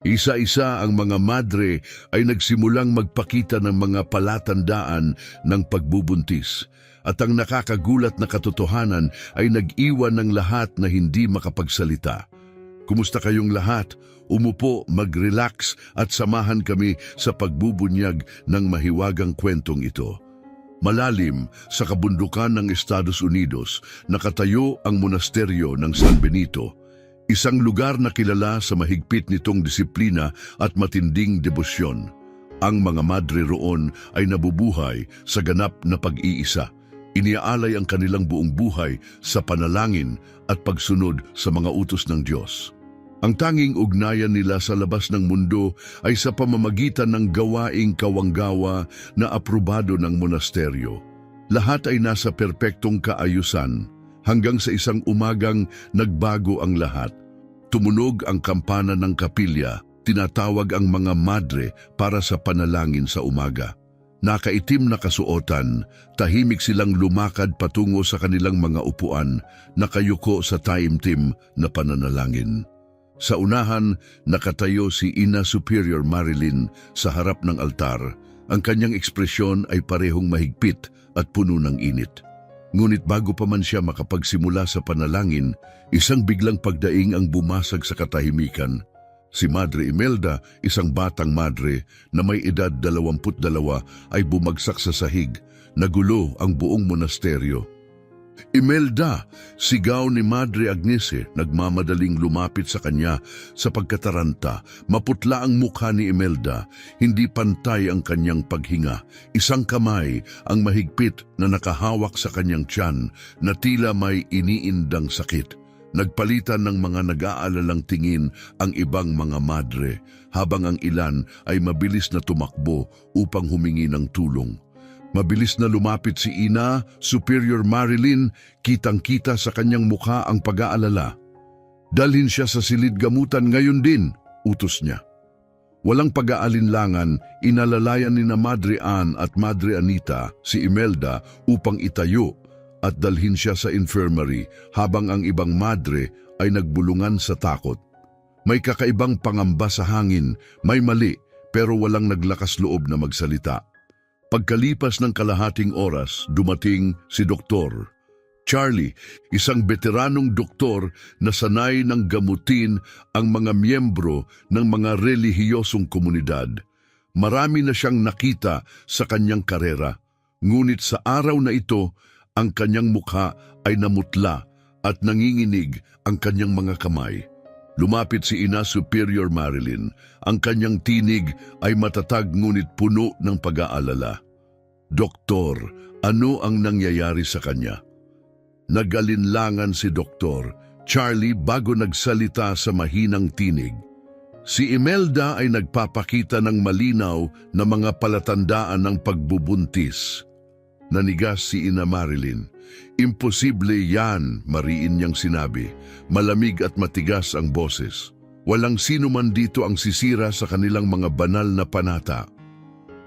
Isa-isa ang mga madre ay nagsimulang magpakita ng mga palatandaan ng pagbubuntis. At ang nakakagulat na katotohanan ay nag-iwan ng lahat na hindi makapagsalita. Kumusta kayong lahat? Umupo, mag-relax at samahan kami sa pagbubunyag ng mahiwagang kwentong ito. Malalim sa kabundukan ng Estados Unidos, nakatayo ang monasteryo ng San Benito. Isang lugar na kilala sa mahigpit nitong disiplina at matinding debosyon. Ang mga madre roon ay nabubuhay sa ganap na pag-iisa. Iniaalay ang kanilang buong buhay sa panalangin at pagsunod sa mga utos ng Diyos. Ang tanging ugnayan nila sa labas ng mundo ay sa pamamagitan ng gawaing kawanggawa na aprobado ng monasteryo. Lahat ay nasa perpektong kaayusan. Hanggang sa isang umagang nagbago ang lahat. Tumunog ang kampana ng kapilya, tinatawag ang mga madre para sa panalangin sa umaga. Nakaitim na kasuotan, tahimik silang lumakad patungo sa kanilang mga upuan, nakayuko sa taimtim na pananalangin. Sa unahan, nakatayo si Ina Superior Marilyn sa harap ng altar. Ang kanyang ekspresyon ay parehong mahigpit at puno ng init. Ngunit bago pa man siya makapagsimula sa panalangin, isang biglang pagdaing ang bumasag sa katahimikan. Si Madre Imelda, isang batang madre na may edad 22, ay bumagsak sa sahig. Nagulo ang buong monasteryo. Imelda! Sigaw ni Madre Agnese, nagmamadaling lumapit sa kanya sa pagkataranta. Maputla ang mukha ni Imelda, hindi pantay ang kanyang paghinga. Isang kamay ang mahigpit na nakahawak sa kanyang tiyan na tila may iniindang sakit. Nagpalitan ng mga nag-aalalang tingin ang ibang mga madre, habang ang ilan ay mabilis na tumakbo upang humingi ng tulong. Mabilis na lumapit si Ina Superior Marilyn, kitang-kita sa kanyang mukha ang pag-aalala. Dalhin siya sa silid gamutan ngayon din, utos niya. Walang pag-aalinlangan, inalalayan ni na Madre Ann at Madre Anita si Imelda upang itayo at dalhin siya sa infirmary habang ang ibang madre ay nagbulungan sa takot. May kakaibang pangamba sa hangin, may mali pero walang naglakas loob na magsalita. Pagkalipas ng kalahating oras, dumating si Dr. Charlie, isang veteranong doktor na sanay ng gamutin ang mga miyembro ng mga relihiyosong komunidad. Marami na siyang nakita sa kanyang karera, ngunit sa araw na ito, ang kanyang mukha ay namutla at nanginginig ang kanyang mga kamay. Lumapit si Ina Superior Marilyn. Ang kanyang tinig ay matatag ngunit puno ng pag-aalala. Doktor, ano ang nangyayari sa kanya? Nag-alinlangan si Dr. Charlie bago nagsalita sa mahinang tinig. Si Imelda ay nagpapakita ng malinaw na mga palatandaan ng pagbubuntis. Nanigas si Ina Marilyn. Imposible yan, mariin niyang sinabi. Malamig at matigas ang boses. Walang sino man dito ang sisira sa kanilang mga banal na panata.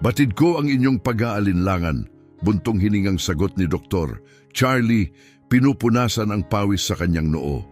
Batid ko ang inyong pag-aalinlangan, buntong hiningang sagot ni Dr. Charlie, pinupunasan ang pawis sa kanyang noo.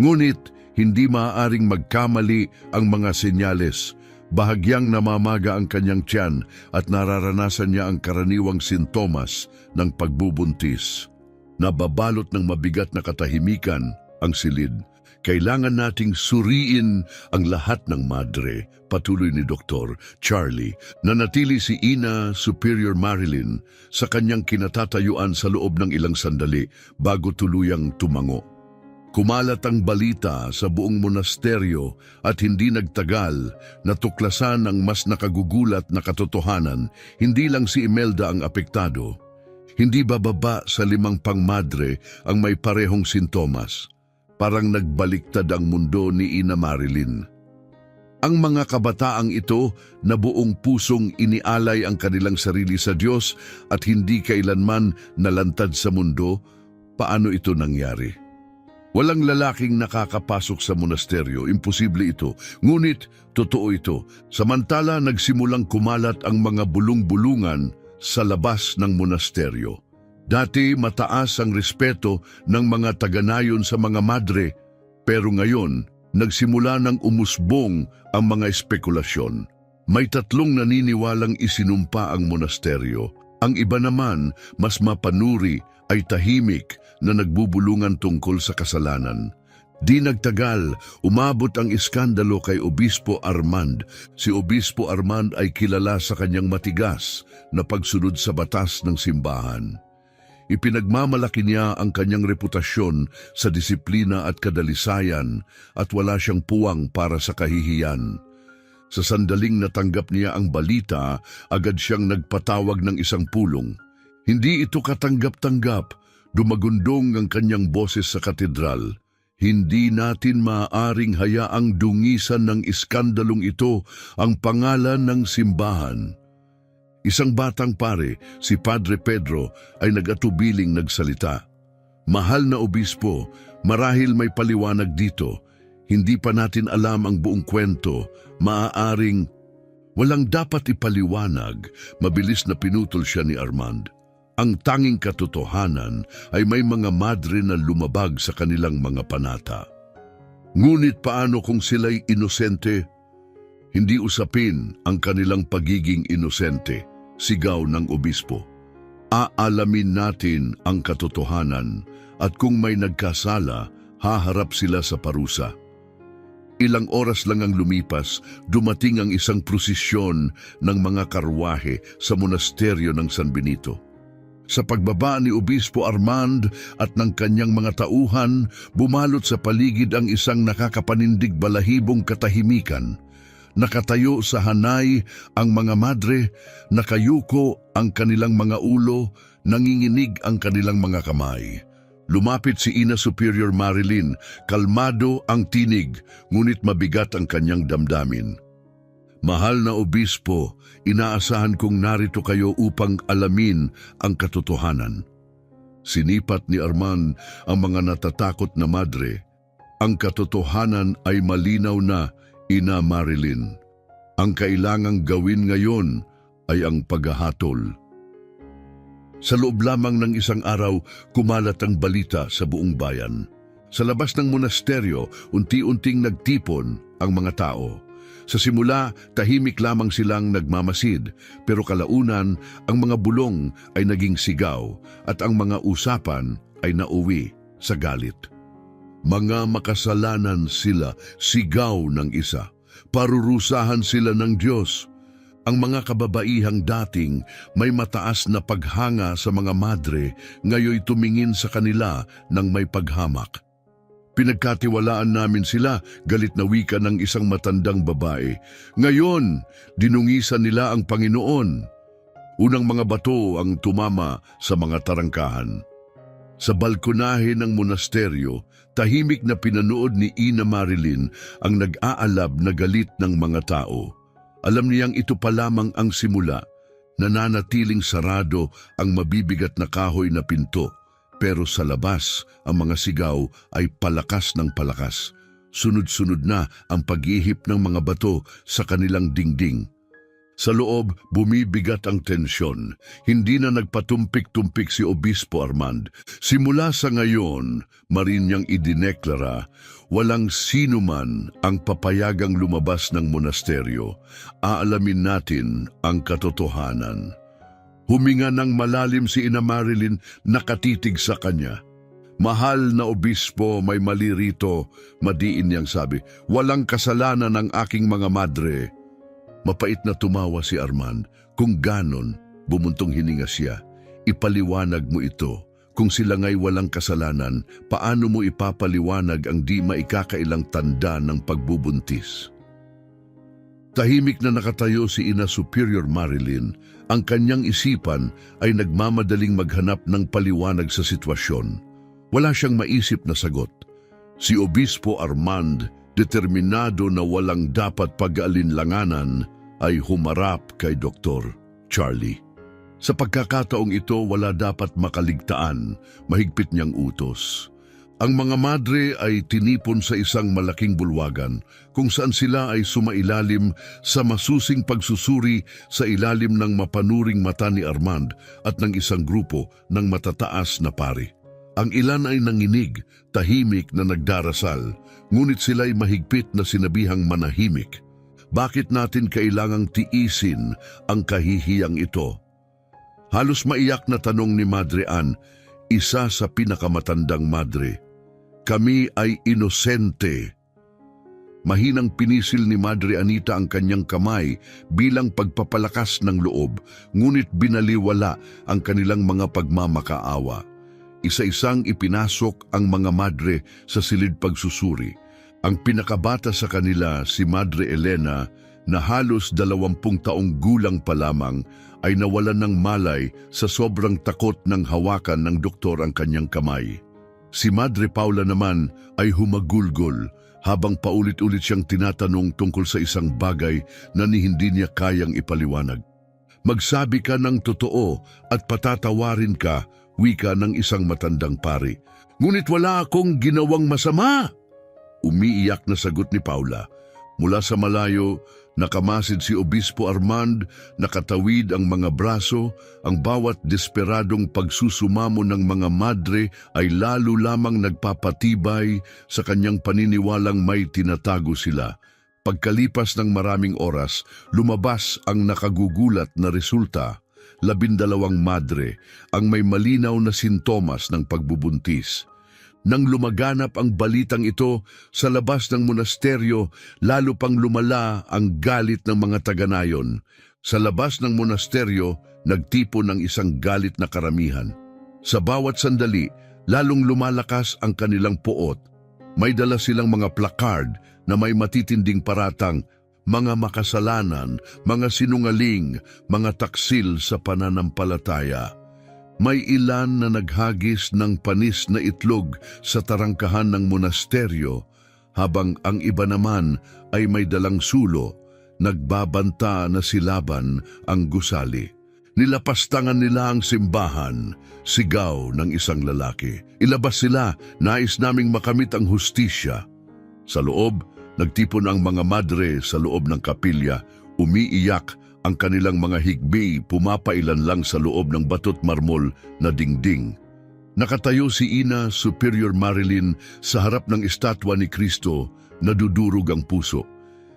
Ngunit, hindi maaaring magkamali ang mga senyales. Bahagyang namamaga ang kanyang tiyan at nararanasan niya ang karaniwang sintomas ng pagbubuntis. Nababalot ng mabigat na katahimikan ang silid. Kailangan nating suriin ang lahat ng madre, patuloy ni Dr. Charlie. Nanatili si Ina Superior Marilyn sa kanyang kinatatayuan sa loob ng ilang sandali bago tuluyang tumango. Kumalat ang balita sa buong monasteryo at hindi nagtagal, natuklasan ang mas nakagugulat na katotohanan. Hindi lang si Imelda ang apektado. Hindi bababa sa 5 pangmadre ang may parehong sintomas. Parang nagbaliktad ang mundo ni Ina Marilyn. Ang mga kabataang ito na buong pusong inialay ang kanilang sarili sa Diyos at hindi kailanman nalantad sa mundo, paano ito nangyari? Walang lalaking nakakapasok sa monasteryo, imposible ito. Ngunit, totoo ito. Samantala, nagsimulang kumalat ang mga bulong-bulungan sa labas ng monasteryo. Dati, mataas ang respeto ng mga taganayon sa mga madre, pero ngayon, Nagsimula ng umusbong ang mga espekulasyon. May 3 naniniwalang isinumpa ang monasteryo. Ang iba naman, mas mapanuri, ay tahimik na nagbubulungan tungkol sa kasalanan. Di nagtagal, umabot ang iskandalo kay Obispo Armand. Si Obispo Armand ay kilala sa kanyang matigas na pagsunod sa batas ng simbahan. Ipinagmamalaki niya ang kanyang reputasyon sa disiplina at kadalisayan at wala siyang puwang para sa kahihiyan. Sa sandaling natanggap niya ang balita, agad siyang nagpatawag ng isang pulong. Hindi ito katanggap-tanggap, dumagundong ang kanyang boses sa katedral. Hindi natin maaaring hayaang dungisan ng iskandalong ito ang pangalan ng simbahan. Isang batang pare, si Padre Pedro, ay nag-atubiling nagsalita. Mahal na obispo, marahil may paliwanag dito. Hindi pa natin alam ang buong kwento, maaaring walang dapat ipaliwanag, mabilis na pinutol siya ni Armand. Ang tanging katotohanan ay may mga madre na lumabag sa kanilang mga panata. Ngunit paano kung sila'y inosente? Hindi usapin ang kanilang pagiging inosente, sigaw ng obispo. Aalamin natin ang katotohanan at kung may nagkasala, haharap sila sa parusa. Ilang oras lang ang lumipas, dumating ang isang prosesyon ng mga karwahe sa monasteryo ng San Benito. Sa pagbaba ni Obispo Armand at ng kanyang mga tauhan, bumalot sa paligid ang isang nakakapanindig balahibong katahimikan. Nakatayo sa hanay ang mga madre, nakayuko ang kanilang mga ulo, nanginginig ang kanilang mga kamay. Lumapit si Ina Superior Marilyn, kalmado ang tinig, ngunit mabigat ang kanyang damdamin. Mahal na obispo, inaasahan kong narito kayo upang alamin ang katotohanan. Sinipat ni Armand ang mga natatakot na madre. Ang katotohanan ay malinaw na, Ina Marilyn. Ang kailangang gawin ngayon ay ang paghahatol. Sa loob lamang ng isang araw, kumalat ang balita sa buong bayan. Sa labas ng monasteryo, unti-unting nagtipon ang mga tao. Sa simula, tahimik lamang silang nagmamasid, pero kalaunan, ang mga bulong ay naging sigaw at ang mga usapan ay nauwi sa galit. Mga makasalanan sila, sigaw ng isa. Parurusahan sila ng Diyos. Ang mga kababaihang dating may mataas na paghanga sa mga madre, ngayoy tumingin sa kanila ng may paghamak. Pinagkatiwalaan namin sila, galit na wika ng isang matandang babae. Ngayon, dinungisan nila ang Panginoon. Unang mga bato ang tumama sa mga tarangkahan. Sa balkonahe ng monasteryo, tahimik na pinanood ni Ina Marilyn ang nag-aalab na galit ng mga tao. Alam niyang ito pa lamang ang simula, nananatiling sarado ang mabibigat na kahoy na pinto. Pero sa labas, ang mga sigaw ay palakas ng palakas. Sunod-sunod na ang paghihip ng mga bato sa kanilang dingding. Sa loob, bumibigat ang tensyon. Hindi na nagpatumpik-tumpik si Obispo Armand. Simula sa ngayon, marin niyang idineklara, walang sino man ang papayagang lumabas ng monasteryo. Aalamin natin ang katotohanan. Huminga ng malalim si Ina Marilyn, nakatitig sa kanya. Mahal na obispo, may mali rito, madiin niyang sabi. Walang kasalanan ng aking mga madre. Mapait na tumawa si Armand. Kung ganon, bumuntong hininga siya. Ipaliwanag mo ito. Kung sila nga'y walang kasalanan, paano mo ipapaliwanag ang di maikakailang tanda ng pagbubuntis? Tahimik na nakatayo si Ina Superior Marilyn. Ang kanyang isipan ay nagmamadaling maghanap ng paliwanag sa sitwasyon. Wala siyang maisip na sagot. Si Obispo Armand, determinado na walang dapat pag-aalinlanganan, ay humarap kay Dr. Charlie. Sa pagkakataong ito, wala dapat makaligtaan, mahigpit niyang utos. Ang mga madre ay tinipon sa isang malaking bulwagan kung saan sila ay sumailalim sa masusing pagsusuri sa ilalim ng mapanuring mata ni Armand at ng isang grupo ng matataas na pari. Ang ilan ay nanginig, tahimik na nagdarasal, ngunit sila'y mahigpit na sinabihang manahimik. Bakit natin kailangang tiisin ang kahihiyang ito? Halos maiyak na tanong ni Madre Ann, isa sa pinakamatandang madre. Kami ay inosente. Mahinang pinisil ni Madre Anita ang kanyang kamay bilang pagpapalakas ng loob, ngunit binaliwala ang kanilang mga pagmamakaawa. Isa-isang ipinasok ang mga madre sa silid pagsusuri. Ang pinakabata sa kanila, si Madre Elena, na halos 20 taong gulang pa lamang, ay nawalan ng malay sa sobrang takot ng hawakan ng doktor ang kanyang kamay. Si Madre Paula naman ay humagulgol habang paulit-ulit siyang tinatanong tungkol sa isang bagay na hindi niya kayang ipaliwanag. Magsabi ka ng totoo at patatawarin ka, wika ng isang matandang pari. Ngunit wala akong ginawang masama. Umiiyak na sagot ni Paula. Mula sa malayo, nakamasid si Obispo Armand, nakatawid ang mga braso, ang bawat desperadong pagsusumamo ng mga madre ay lalo lamang nagpapatibay sa kanyang paniniwalang may tinatago sila. Pagkalipas ng maraming oras, lumabas ang nakagugulat na resulta. 12 madre ang may malinaw na sintomas ng pagbubuntis. Nang lumaganap ang balitang ito sa labas ng monasteryo, lalo pang lumala ang galit ng mga taga-nayon. Sa labas ng monasteryo, nagtipon ng isang galit na karamihan. Sa bawat sandali, lalong lumalakas ang kanilang puot. May dala silang mga placard na may matitinding paratang, mga makasalanan, mga sinungaling, mga taksil sa pananampalataya. May ilan na naghagis ng panis na itlog sa tarangkahan ng monasteryo, habang ang iba naman ay may dalang sulo, nagbabanta na silaban ang gusali. Nilapastangan nila ang simbahan, sigaw ng isang lalaki. Ilabas sila, nais naming makamit ang hustisya. Sa loob, nagtipon ang mga madre sa loob ng kapilya, umiiyak, ang kanilang mga higbi pumapailan lang sa loob ng batot marmol na dingding. Nakatayo si Ina Superior Marilyn sa harap ng estatwa ni Kristo, nadudurog ang puso.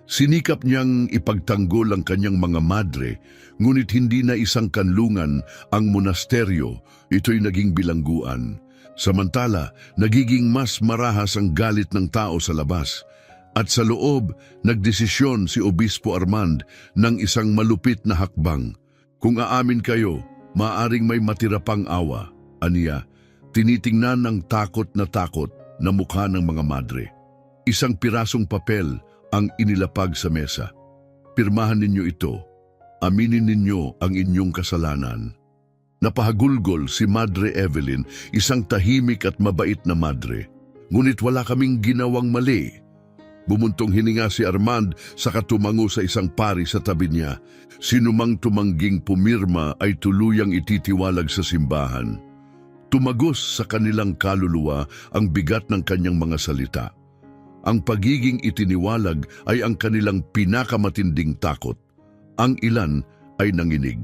Sinikap niyang ipagtanggol ang kanyang mga madre, ngunit hindi na isang kanlungan ang monasteryo, ito'y naging bilangguan. Samantala, nagiging mas marahas ang galit ng tao sa labas. At sa loob, nagdesisyon si Obispo Armand ng isang malupit na hakbang. Kung aamin kayo, maaring may matira pang awa, aniya, tinitingnan ng takot na mukha ng mga madre. Isang pirasong papel ang inilapag sa mesa. Pirmahan ninyo ito. Aminin ninyo ang inyong kasalanan. Napahagulgol si Madre Evelyn, isang tahimik at mabait na madre. Ngunit wala kaming ginawang mali. Bumuntong hininga si Armand saka tumango sa isang pari sa tabi niya. Sinumang tumangging pumirma ay tuluyang ititiwalag sa simbahan. Tumagos sa kanilang kaluluwa ang bigat ng kanyang mga salita. Ang pagiging itiniwalag ay ang kanilang pinakamatinding takot. Ang ilan ay nanginig.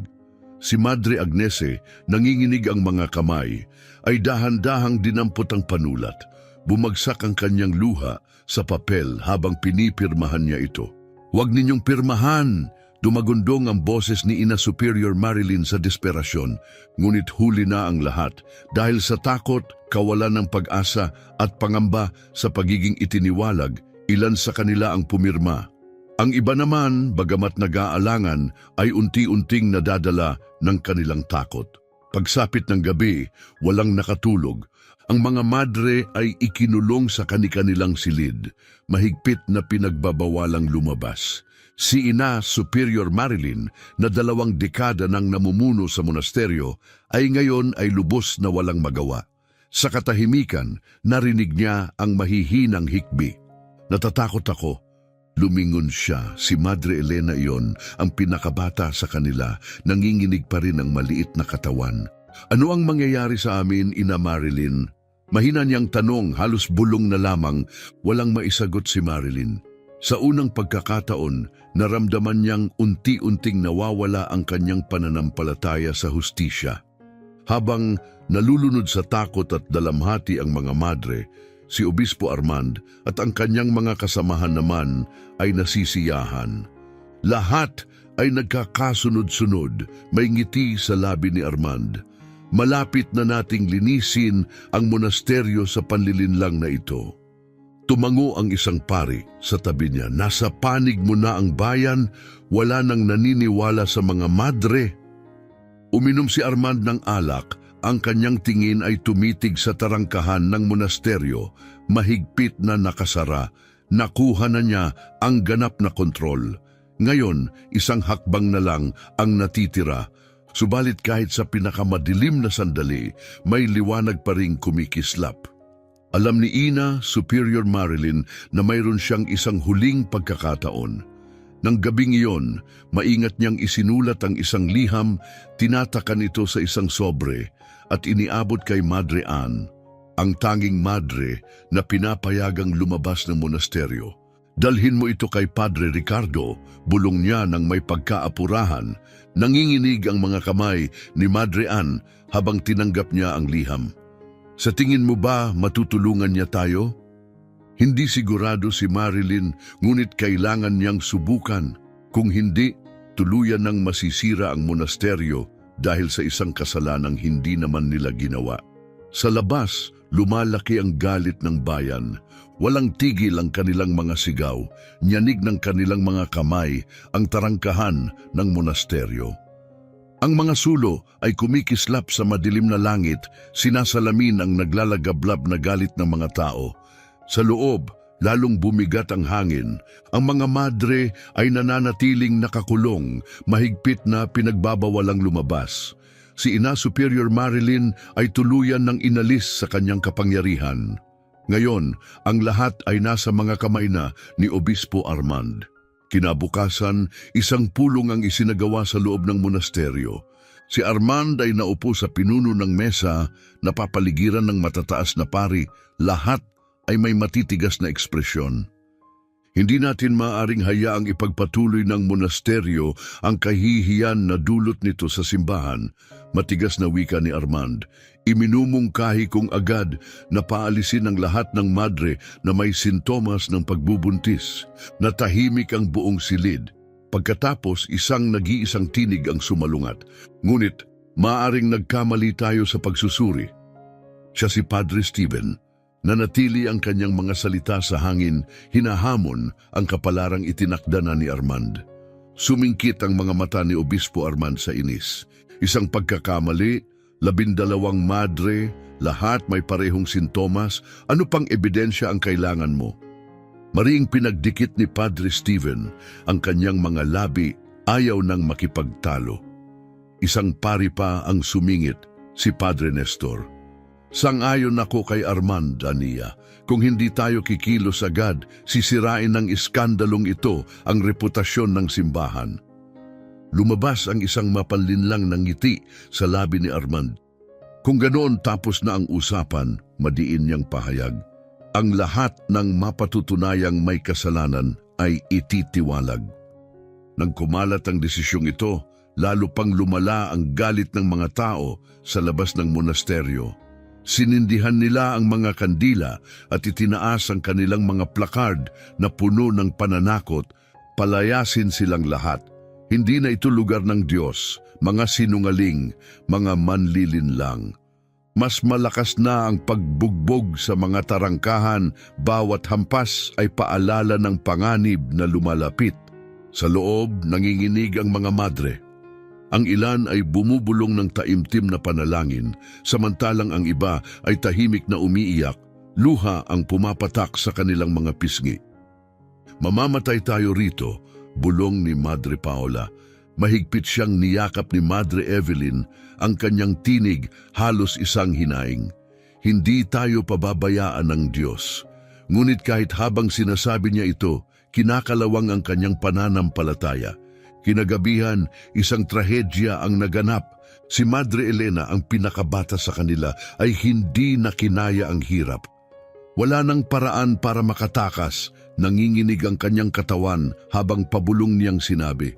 Si Madre Agnese, nanginginig ang mga kamay, ay dahan-dahang dinampot ang panulat. Bumagsak ang kanyang luha sa papel habang pinipirmahan niya ito. Huwag ninyong pirmahan! Dumagundong ang boses ni Ina Superior Marilyn sa desperasyon, ngunit huli na ang lahat dahil sa takot, kawalan ng pag-asa at pangamba sa pagiging itiniwalag, ilan sa kanila ang pumirma. Ang iba naman, bagamat nag-aalangan, ay unti-unting nadadala ng kanilang takot. Pagsapit ng gabi, walang nakatulog. Ang mga madre ay ikinulong sa kani-kanilang silid, mahigpit na pinagbabawalang lumabas. Si Ina Superior Marilyn, na 2 dekada nang namumuno sa monasteryo, ay ngayon ay lubos na walang magawa. Sa katahimikan, narinig niya ang mahihinang hikbi. Natatakot ako. Lumingon siya, si Madre Elena iyon, ang pinakabata sa kanila, nanginginig pa rin ang maliit na katawan. Ano ang mangyayari sa amin, Ina Marilyn? Mahina niyang tanong, halos bulong na lamang, walang maisagot si Marilyn. Sa unang pagkakataon, naramdaman niyang unti-unting nawawala ang kanyang pananampalataya sa hustisya. Habang nalulunod sa takot at dalamhati ang mga madre, si Obispo Armand at ang kanyang mga kasamahan naman ay nasisiyahan. Lahat ay nagkakasunod-sunod, may ngiti sa labi ni Armand. Malapit na nating linisin ang monasteryo sa panlilinlang na ito. Tumango ang isang pari sa tabi niya. Nasa panig mo na ang bayan, wala nang naniniwala sa mga madre. Uminom si Armand ng alak, ang kanyang tingin ay tumitig sa tarangkahan ng monasteryo, mahigpit na nakasara. Nakuha na niya ang ganap na kontrol. Ngayon, isang hakbang na lang ang natitira. Subalit kahit sa pinakamadilim na sandali, may liwanag pa ring kumikislap. Alam ni Ina, Superior Marilyn, na mayroon siyang isang huling pagkakataon. Nang gabing iyon, maingat niyang isinulat ang isang liham, tinatakan ito sa isang sobre at iniabot kay Madre Ann, ang tanging madre na pinapayagang lumabas ng monasteryo. Dalhin mo ito kay Padre Ricardo, bulong niya nang may pagkaapurahan. Nanginginig ang mga kamay ni Madre Ann habang tinanggap niya ang liham. Sa tingin mo ba matutulungan niya tayo? Hindi sigurado si Marilyn, ngunit kailangan niyang subukan. Kung hindi, tuluyan nang masisira ang monasteryo dahil sa isang kasalanang hindi naman nila ginawa. Sa labas, lumalaki ang galit ng bayan. Walang tigil ang kanilang mga sigaw, nyanig ng kanilang mga kamay ang tarangkahan ng monasteryo. Ang mga sulo ay kumikislap sa madilim na langit, sinasalamin ang naglalagablab na galit ng mga tao. Sa loob, lalong bumigat ang hangin. Ang mga madre ay nananatiling nakakulong, mahigpit na pinagbabawalang lumabas. Si Ina Superior Marilyn ay tuluyan ng inalis sa kanyang kapangyarihan. Ngayon, ang lahat ay nasa mga kamay na ni Obispo Armand. Kinabukasan, isang pulong ang isinagawa sa loob ng monasteryo. Si Armand ay naupo sa pinuno ng mesa, napapaligiran ng matataas na pari. Lahat ay may matitigas na ekspresyon. Hindi natin maaaring hayaang ipagpatuloy ng monasteryo ang kahihiyan na dulot nito sa simbahan, matigas na wika ni Armand. Iminumungkahi kong agad na paalisin ang lahat ng madre na may sintomas ng pagbubuntis. Natahimik ang buong silid. Pagkatapos, isang nag-iisang tinig ang sumalungat. Ngunit, maaaring nagkamali tayo sa pagsusuri. Siya si Padre Stephen. Nanatili ang kanyang mga salita sa hangin, hinahamon ang kapalarang itinakda na ni Armand. Sumingkit ang mga mata ni Obispo Armand sa inis. Isang pagkakamali, 12 madre, lahat may parehong sintomas. Ano pang ebidensya ang kailangan mo? Mariing pinagdikit ni Padre Stephen ang kanyang mga labi, ayaw nang makipagtalo. Isang pari pa ang sumingit, si Padre Nestor. Sang-ayon ako kay Armand, aniya. Kung hindi tayo kikilos agad, sisirain ng iskandalong ito ang reputasyon ng simbahan. Lumabas ang isang mapanlinlang ng ngiti sa labi ni Armand. Kung ganoon tapos na ang usapan, madiin niyang pahayag. Ang lahat ng mapatutunayang may kasalanan ay ititiwalag. Nang kumalat ang desisyong ito, lalo pang lumala ang galit ng mga tao sa labas ng monasteryo. Sinindihan nila ang mga kandila at itinaas ang kanilang mga placard na puno ng pananakot. Palayasin silang lahat. Hindi na ito lugar ng Diyos, mga sinungaling, mga manlilinlang. Mas malakas na ang pagbugbog sa mga tarangkahan, bawat hampas ay paalala ng panganib na lumalapit. Sa loob, nanginginig ang mga madre. Ang ilan ay bumubulong ng taimtim na panalangin, samantalang ang iba ay tahimik na umiiyak, luha ang pumapatak sa kanilang mga pisngi. Mamamatay tayo rito, bulong ni Madre Paola. Mahigpit siyang niyakap ni Madre Evelyn, ang kanyang tinig halos isang hinaing. Hindi tayo pababayaan ng Diyos. Ngunit kahit habang sinasabi niya ito, kinakalawang ang kanyang pananampalataya. Kinagabihan, isang trahedya ang naganap. Si Madre Elena, ang pinakabata sa kanila, ay hindi nakinaya ang hirap. Wala nang paraan para makatakas, nanginginig ang kanyang katawan habang pabulong niyang sinabi,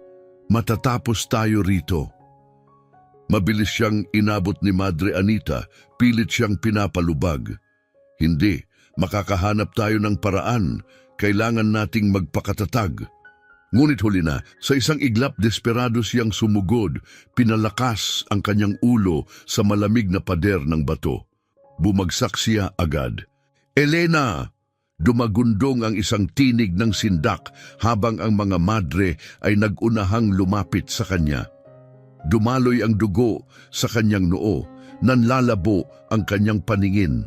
"Matatapos tayo rito." Mabilis siyang inabot ni Madre Anita, pilit siyang pinapalubag. Hindi, makakahanap tayo ng paraan. Kailangan nating magpakatatag. Ngunit huli na, sa isang iglap desperado siyang sumugod, pinalakas ang kanyang ulo sa malamig na pader ng bato. Bumagsak siya agad. Elena! Dumagundong ang isang tinig ng sindak habang ang mga madre ay nagunahang lumapit sa kanya. Dumaloy ang dugo sa kanyang noo, nanlalabo ang kanyang paningin.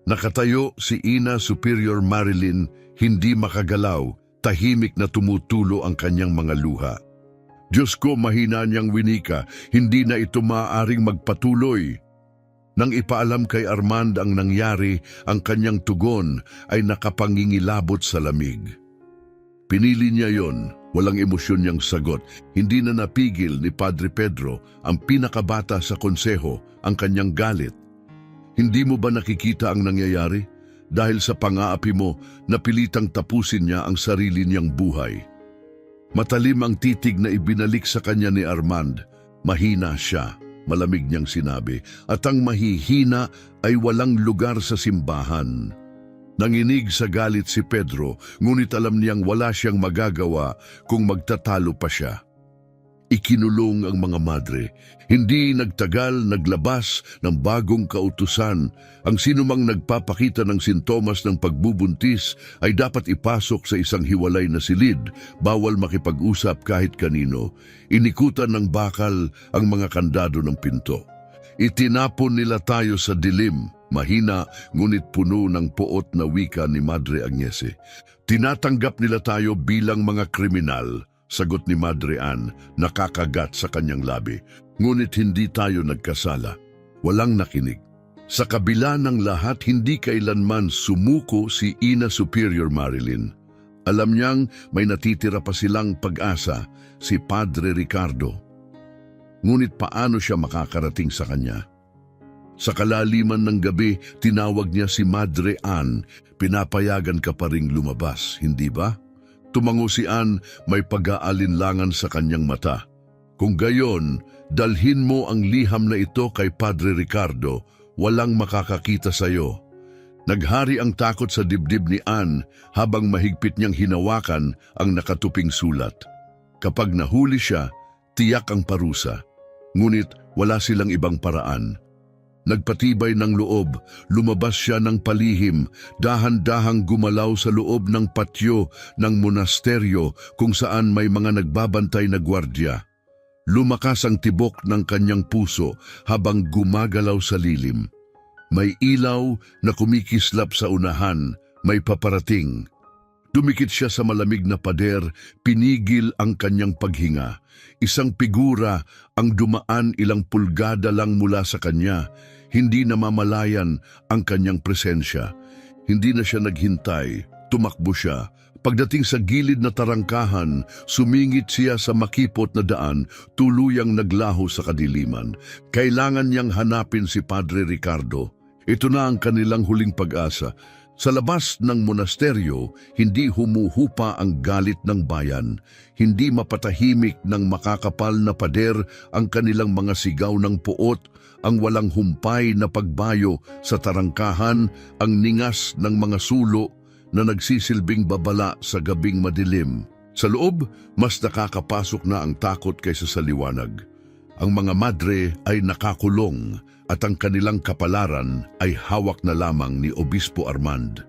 Nakatayo si Ina Superior Marilyn, hindi makagalaw, tahimik na tumutulo ang kanyang mga luha. Diyos ko, mahina niyang winika, hindi na ito maaaring magpatuloy. Nang ipaalam kay Armand ang nangyari, ang kanyang tugon ay nakapangingilabot sa lamig. Pinili niya yon, walang emosyon niyang sagot. Hindi na napigil ni Padre Pedro, ang pinakabata sa konseho, ang kanyang galit. Hindi mo ba nakikita ang nangyayari? Dahil sa pang-aapi mo, napilitang tapusin niya ang sarili niyang buhay. Matalim ang titig na ibinalik sa kanya ni Armand. Mahina siya, malamig niyang sinabi, at ang mahihina ay walang lugar sa simbahan. Nanginig sa galit si Pedro, ngunit alam niyang wala siyang magagawa kung magtatalo pa siya. Ikinulong ang mga madre. Hindi nagtagal, naglabas ng bagong kautusan. Ang sinumang nagpapakita ng sintomas ng pagbubuntis ay dapat ipasok sa isang hiwalay na silid. Bawal makipag-usap kahit kanino. Inikutan ng bakal ang mga kandado ng pinto. Itinapon nila tayo sa dilim. Mahina, ngunit puno ng puot na wika ni Madre Agnese. Tinatanggap nila tayo bilang mga kriminal. Sagot ni Madre Ann, nakakagat sa kanyang labi. Ngunit hindi tayo nagkasala. Walang nakinig. Sa kabila ng lahat, hindi kailanman sumuko si Ina Superior Marilyn. Alam niyang may natitira pa silang pag-asa, si Padre Ricardo. Ngunit paano siya makakarating sa kanya? Sa kalaliman ng gabi, tinawag niya si Madre Ann. Pinapayagan ka pa ring lumabas, hindi ba? Tumango si Ann, may pag-aalinlangan sa kanyang mata. Kung gayon, dalhin mo ang liham na ito kay Padre Ricardo, walang makakakita sa iyo. Naghari ang takot sa dibdib ni Ann habang mahigpit niyang hinawakan ang nakatuping sulat. Kapag nahuli siya, tiyak ang parusa. Ngunit wala silang ibang paraan. Nagpatibay ng loob, lumabas siya ng palihim, dahan-dahang gumalaw sa loob ng patio ng monasteryo kung saan may mga nagbabantay na gwardya. Lumakas ang tibok ng kanyang puso habang gumagalaw sa lilim. May ilaw na kumikislap sa unahan, may paparating. Dumikit siya sa malamig na pader, pinigil ang kanyang paghinga. Isang figura ang dumaan ilang pulgada lang mula sa kanya. Hindi namamalayan ang kanyang presensya. Hindi na siya naghintay, tumakbo siya. Pagdating sa gilid na tarangkahan, sumingit siya sa makipot na daan, tuluyang naglaho sa kadiliman. Kailangan niyang hanapin si Padre Ricardo. Ito na ang kanilang huling pag-asa. Sa labas ng monasteryo, hindi humuhupa ang galit ng bayan. Hindi mapatahimik ng makakapal na pader ang kanilang mga sigaw ng puot, ang walang humpay na pagbayo sa tarangkahan, ang ningas ng mga sulo na nagsisilbing babala sa gabing madilim. Sa loob, mas nakakapasok na ang takot kaysa sa liwanag. Ang mga madre ay nakakulong at ang kanilang kapalaran ay hawak na lamang ni Obispo Armand.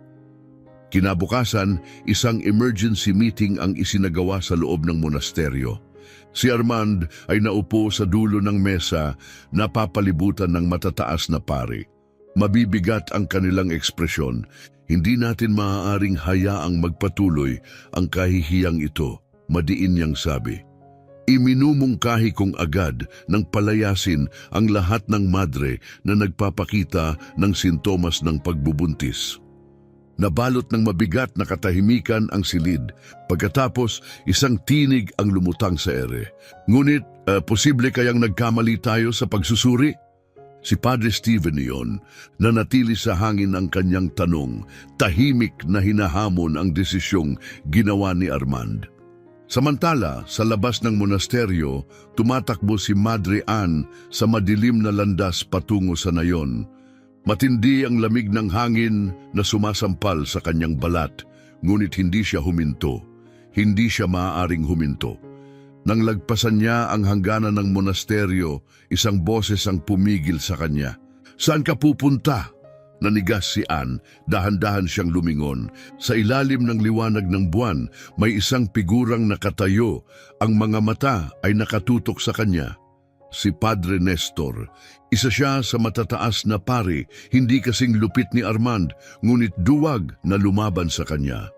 Kinabukasan, isang emergency meeting ang isinagawa sa loob ng monasteryo. Si Armand ay naupo sa dulo ng mesa, napapalibutan ng matataas na pari. Mabibigat ang kanilang ekspresyon. Hindi natin maaaring hayaang magpatuloy ang kahihiyang ito, madiin niyang sabi. Iminumungkahi kong agad ng palayasin ang lahat ng madre na nagpapakita ng sintomas ng pagbubuntis. Nabalot ng mabigat na katahimikan ang silid. Pagkatapos, isang tinig ang lumutang sa ere. Ngunit, posible kayang nagkamali tayo sa pagsusuri? Si Padre Stephen iyon, nanatili sa hangin ang kanyang tanong, tahimik na hinahamon ang desisyong ginawa ni Armand. Samantala, sa labas ng monasteryo, tumatakbo si Madre Ann sa madilim na landas patungo sa nayon. Matindi ang lamig ng hangin na sumasampal sa kanyang balat, ngunit hindi siya huminto. Hindi siya maaaring huminto. Nang lagpasan niya ang hangganan ng monasteryo, isang boses ang pumigil sa kanya. "Saan ka pupunta?" Nanigas si Ann, dahan-dahan siyang lumingon. Sa ilalim ng liwanag ng buwan, may isang figurang nakatayo. Ang mga mata ay nakatutok sa kanya. Si Padre Nestor. Isa siya sa matataas na pari, hindi kasing lupit ni Armand, ngunit duwag na lumaban sa kanya.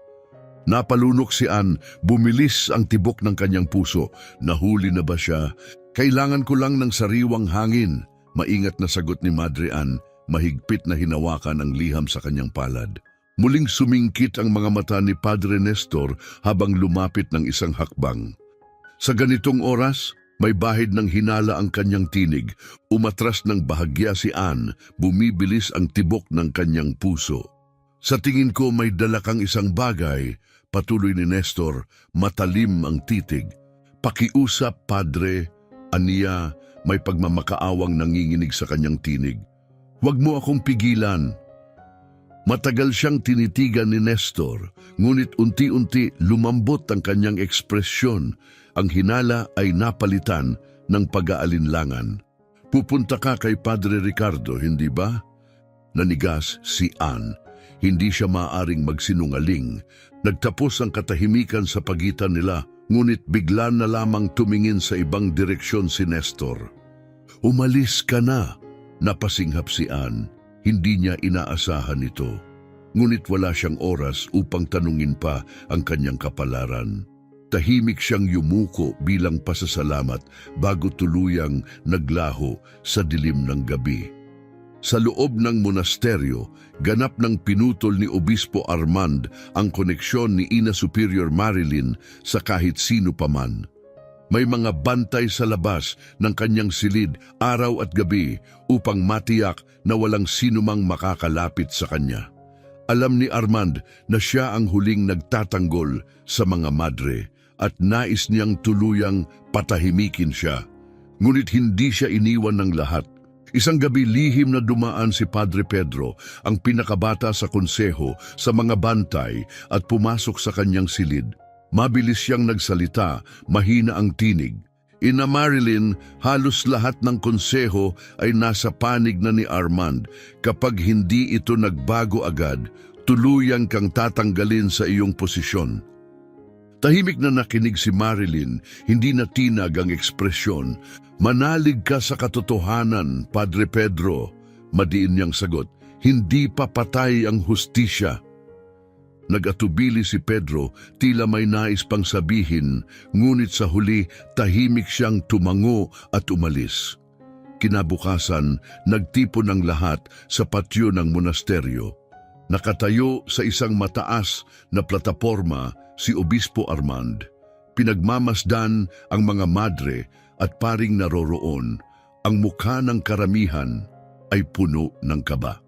Napalunok si Ann, bumilis ang tibok ng kanyang puso. Nahuli na ba siya? "Kailangan ko lang ng sariwang hangin," maingat na sagot ni Madre Ann. Mahigpit na hinawakan ang liham sa kanyang palad. Muling sumingkit ang mga mata ni Padre Nestor habang lumapit ng isang hakbang. Sa ganitong oras, may bahid ng hinala ang kanyang tinig. Umatras ng bahagya si Ann, bumibilis ang tibok ng kanyang puso. "Sa tingin ko may dala kang isang bagay," patuloy ni Nestor, matalim ang titig. "Pakiusap, Padre," aniya, may pagmamakaawang nanginginig sa kanyang tinig. "Huwag mo akong pigilan." Matagal siyang tinitigan ni Nestor, ngunit unti-unti lumambot ang kanyang ekspresyon. Ang hinala ay napalitan ng pag-aalinlangan. "Pupunta ka kay Padre Ricardo, hindi ba?" Nanigas si Ann. Hindi siya maaaring magsinungaling. Nagtapos ang katahimikan sa pagitan nila, ngunit bigla na lamang tumingin sa ibang direksyon si Nestor. "Umalis ka na," napasinghap si Ann. Hindi niya inaasahan ito. Ngunit wala siyang oras upang tanungin pa ang kanyang kapalaran. Tahimik siyang yumuko bilang pasasalamat bago tuluyang naglaho sa dilim ng gabi. Sa loob ng monasteryo, ganap ng pinutol ni Obispo Armand ang koneksyon ni Ina Superior Marilyn sa kahit sino paman. May mga bantay sa labas ng kanyang silid araw at gabi upang matiyak na walang sinumang makakalapit sa kanya. Alam ni Armand na siya ang huling nagtatanggol sa mga madre at nais niyang tuluyang patahimikin siya. Ngunit hindi siya iniwan ng lahat. Isang gabi lihim na dumaan si Padre Pedro, ang pinakabata sa konseho, sa mga bantay at pumasok sa kanyang silid. Mabilis siyang nagsalita, mahina ang tinig. "Ina Marilyn, halos lahat ng konseho ay nasa panig na ni Armand. Kapag hindi ito nagbago agad, tuluyang kang tatanggalin sa iyong posisyon." Tahimik na nakinig si Marilyn, hindi natinag ang ekspresyon. "Manalig ka sa katotohanan, Padre Pedro," madiin niyang sagot. "Hindi pa patay ang hustisya." Nag-atubili si Pedro, tila may nais pang sabihin, ngunit sa huli tahimik siyang tumango at umalis. Kinabukasan, nagtipon ang lahat sa patio ng monasteryo. Nakatayo sa isang mataas na plataporma si Obispo Armand. Pinagmamasdan ang mga madre at paring naroroon. Ang mukha ng karamihan ay puno ng kaba.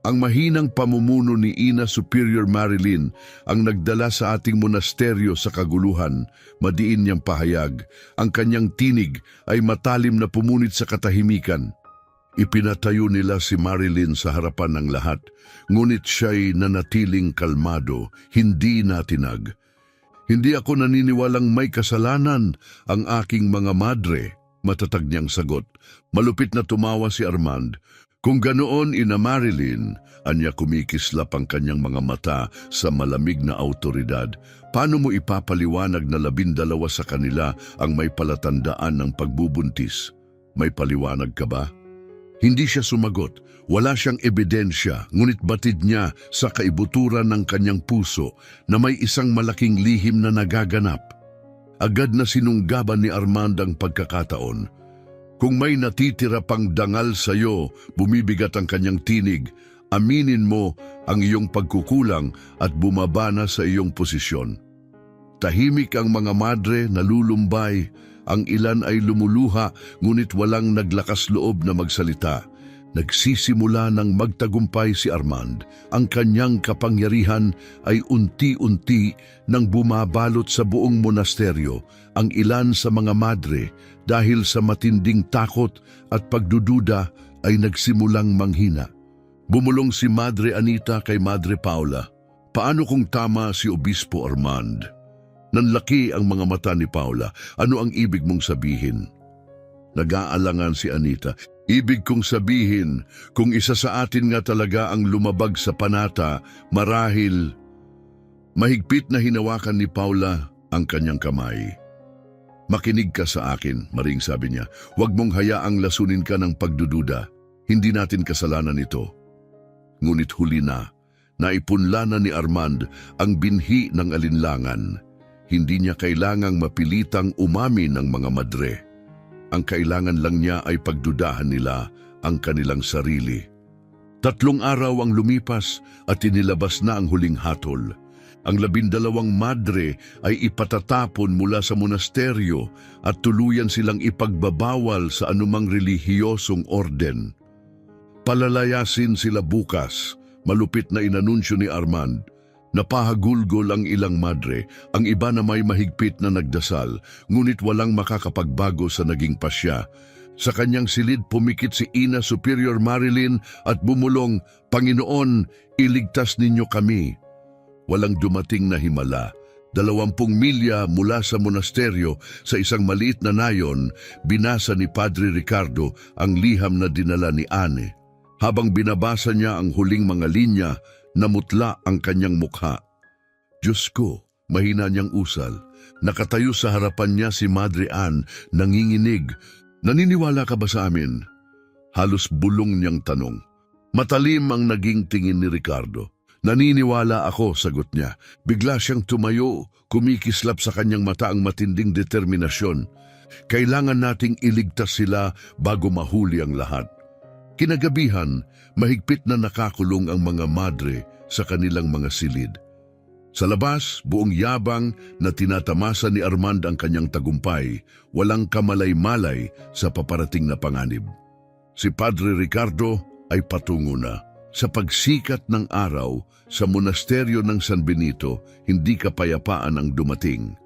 Ang mahinang pamumuno ni Ina Superior Marilyn ang nagdala sa ating monasteryo sa kaguluhan, madiin niyang pahayag. Ang kanyang tinig ay matalim na pumunit sa katahimikan. Ipinatayo nila si Marilyn sa harapan ng lahat, ngunit siya'y nanatiling kalmado, hindi natinag. "Hindi ako naniniwalang may kasalanan ang aking mga madre," matatag niyang sagot. Malupit na tumawa si Armand. "Kung ganoon, Ina Marilyn," anya kumikislap ang kanyang mga mata sa malamig na autoridad, "paano mo ipapaliwanag na 12 sa kanila ang may palatandaan ng pagbubuntis? May paliwanag ka ba?" Hindi siya sumagot. Wala siyang ebidensya, ngunit batid niya sa kaibuturan ng kanyang puso na may isang malaking lihim na nagaganap. Agad na sinunggaban ni Armand ang pagkakataon. "Kung may natitira pang dangal sa iyo," bumibigat ang kanyang tinig, "aminin mo ang iyong pagkukulang at bumaba na sa iyong posisyon." Tahimik ang mga madre, nalulumbay. Ang ilan ay lumuluha, ngunit walang naglakas loob na magsalita. Nagsisimula ng magtagumpay si Armand. Ang kanyang kapangyarihan ay unti-unti nang bumabalot sa buong monasteryo. Ang ilan sa mga madre dahil sa matinding takot at pagdududa ay nagsimulang manghina. Bumulong si Madre Anita kay Madre Paula. Paano kung tama si Obispo Armand? Nanlaki ang mga mata ni Paula. Ano ang ibig mong sabihin? Nag-aalangan si Anita. Ibig kong sabihin, kung isa sa atin nga talaga ang lumabag sa panata, marahil... Mahigpit na hinawakan ni Paula ang kanyang kamay. Makinig ka sa akin, Maring, sabi niya. Huwag mong hayaang lasunin ka ng pagdududa. Hindi natin kasalanan ito. Ngunit huli na, naipunla na ni Armand ang binhi ng alinlangan. Hindi niya kailangang mapilitang umamin ng mga madre. Ang kailangan lang niya ay pagdudahan nila ang kanilang sarili. 3 araw ang lumipas at inilabas na ang huling hatol. Ang 12 madre ay ipatatapon mula sa monasteryo at tuluyan silang ipagbabawal sa anumang relihiyosong orden. Palalayasin sila bukas, malupit na inanunsyo ni Armand. Napahagulgol ang ilang madre, ang iba na may mahigpit na nagdasal, ngunit walang makakapagbago sa naging pasya. Sa kanyang silid pumikit si Ina Superior Marilyn at bumulong, Panginoon, iligtas ninyo kami. Walang dumating na himala. 20 milya mula sa monasteryo sa isang maliit na nayon, binasa ni Padre Ricardo ang liham na dinala ni Anne. Habang binabasa niya ang huling mga linya, namutla ang kanyang mukha. Diyos ko, mahina niyang usal. Nakatayo sa harapan niya si Madre Anne, nanginginig. Naniniwala ka ba sa amin? Halos bulong niyang tanong. Matalim ang naging tingin ni Ricardo. Naniniwala ako, sagot niya. Bigla siyang tumayo, kumikislap sa kanyang mata ang matinding determinasyon. Kailangan nating iligtas sila bago mahuli ang lahat. Kinagabihan, mahigpit na nakakulong ang mga madre sa kanilang mga silid. Sa labas, buong yabang na tinatamasa ni Armand ang kanyang tagumpay, walang kamalay-malay sa paparating na panganib. Si Padre Ricardo ay patungo na. Sa pagsikat ng araw, sa monasteryo ng San Benito, hindi kapayapaan ang dumating.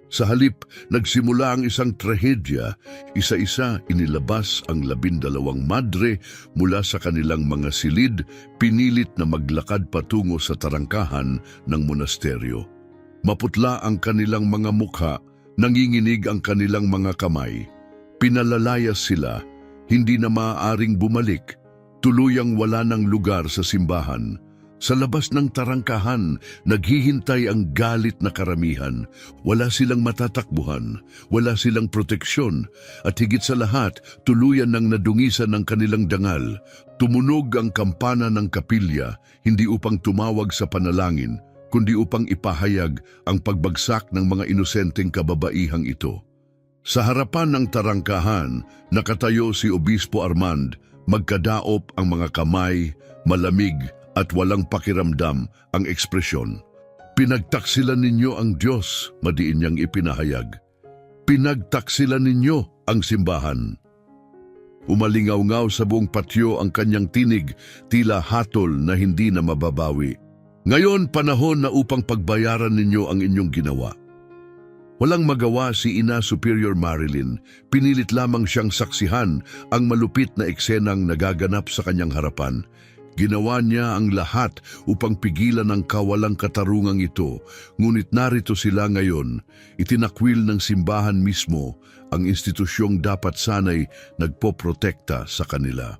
Sa halip, nagsimula ang isang trahedya. Isa-isa inilabas ang 12 madre mula sa kanilang mga silid, pinilit na maglakad patungo sa tarangkahan ng monasteryo. Maputla ang kanilang mga mukha, nanginginig ang kanilang mga kamay. Pinalalayas sila, hindi na maaaring bumalik, tuluyang wala ng lugar sa simbahan. Sa labas ng tarangkahan, naghihintay ang galit na karamihan. Wala silang matatakbuhan, wala silang proteksyon, at higit sa lahat, tuluyan ng nadungisan ng kanilang dangal. Tumunog ang kampana ng kapilya, hindi upang tumawag sa panalangin, kundi upang ipahayag ang pagbagsak ng mga inosenteng kababaihang ito. Sa harapan ng tarangkahan, nakatayo si Obispo Armand, magkadaop ang mga kamay, malamig, at walang pakiramdam ang ekspresyon. Pinagtaksilan ninyo ang Diyos, madiin niyang ipinahayag. Pinagtaksilan ninyo ang simbahan. Umalingaw-ngaw sa buong patio ang kanyang tinig, tila hatol na hindi na mababawi. Ngayon panahon na upang pagbayaran ninyo ang inyong ginawa. Walang magawa si Ina Superior Marilyn, pinilit lamang siyang saksihan ang malupit na eksenang nagaganap sa kanyang harapan. Ginawa niya ang lahat upang pigilan ang kawalang katarungang ito, ngunit narito sila ngayon, itinakwil ng simbahan mismo ang institusyong dapat sanay nagpoprotekta sa kanila.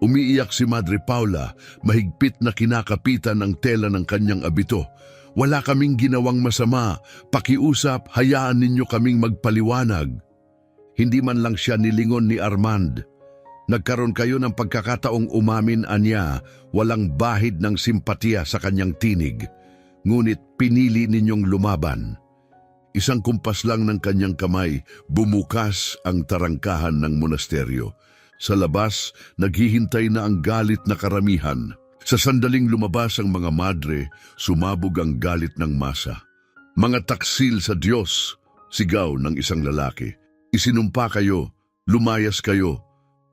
Umiiyak si Madre Paula, mahigpit na kinakapitan ang tela ng kanyang abito. Wala kaming ginawang masama, pakiusap, hayaan ninyo kaming magpaliwanag. Hindi man lang siya nilingon ni Armand. Nagkaroon kayo ng pagkakataong umamin anya, walang bahid ng simpatiya sa kanyang tinig. Ngunit pinili ninyong lumaban. Isang kumpas lang ng kanyang kamay, bumukas ang tarangkahan ng monasteryo. Sa labas, naghihintay na ang galit na karamihan. Sa sandaling lumabas ang mga madre, sumabog ang galit ng masa. Mga taksil sa Diyos, sigaw ng isang lalaki. Isinumpa kayo, lumayas kayo.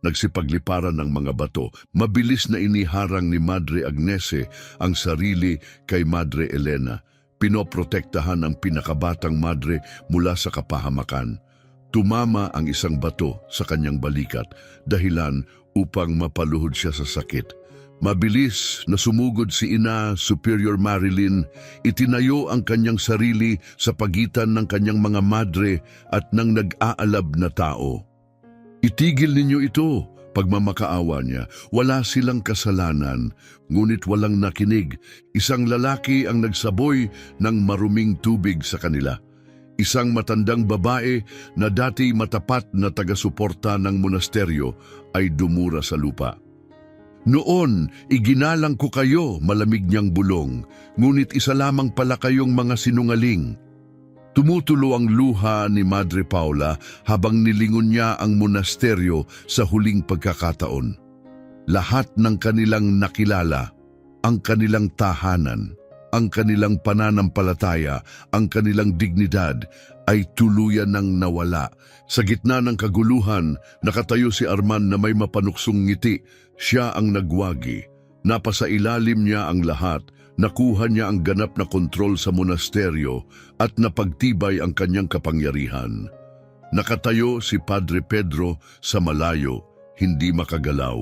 Nagsipagliparan ng mga bato. Mabilis na iniharang ni Madre Agnese ang sarili kay Madre Elena. Pinoprotektahan ang pinakabatang madre mula sa kapahamakan. Tumama ang isang bato sa kanyang balikat, dahilan upang mapaluhod siya sa sakit. Mabilis na sumugod si Ina Superior Marilyn, itinayo ang kanyang sarili sa pagitan ng kanyang mga madre at ng nag-aalab na tao. Itigil ninyo ito, pagmamakaawa niya. Wala silang kasalanan, ngunit walang nakinig. Isang lalaki ang nagsaboy ng maruming tubig sa kanila. Isang matandang babae na dati matapat na taga-suporta ng monasteryo ay dumura sa lupa. Noon, iginalang ko kayo, malamig niyang bulong, ngunit isa lamang pala kayong mga sinungaling. Tumutulo ang luha ni Madre Paula habang nilingon niya ang monasteryo sa huling pagkakataon. Lahat ng kanilang nakilala, ang kanilang tahanan, ang kanilang pananampalataya, ang kanilang dignidad ay tuluyan ng nawala. Sa gitna ng kaguluhan, nakatayo si Arman na may mapanuksong ngiti. Siya ang nagwagi. Napasailalim niya ang lahat. Nakuha niya ang ganap na kontrol sa monasteryo at napagtibay ang kanyang kapangyarihan. Nakatayo si Padre Pedro sa malayo, hindi makagalaw.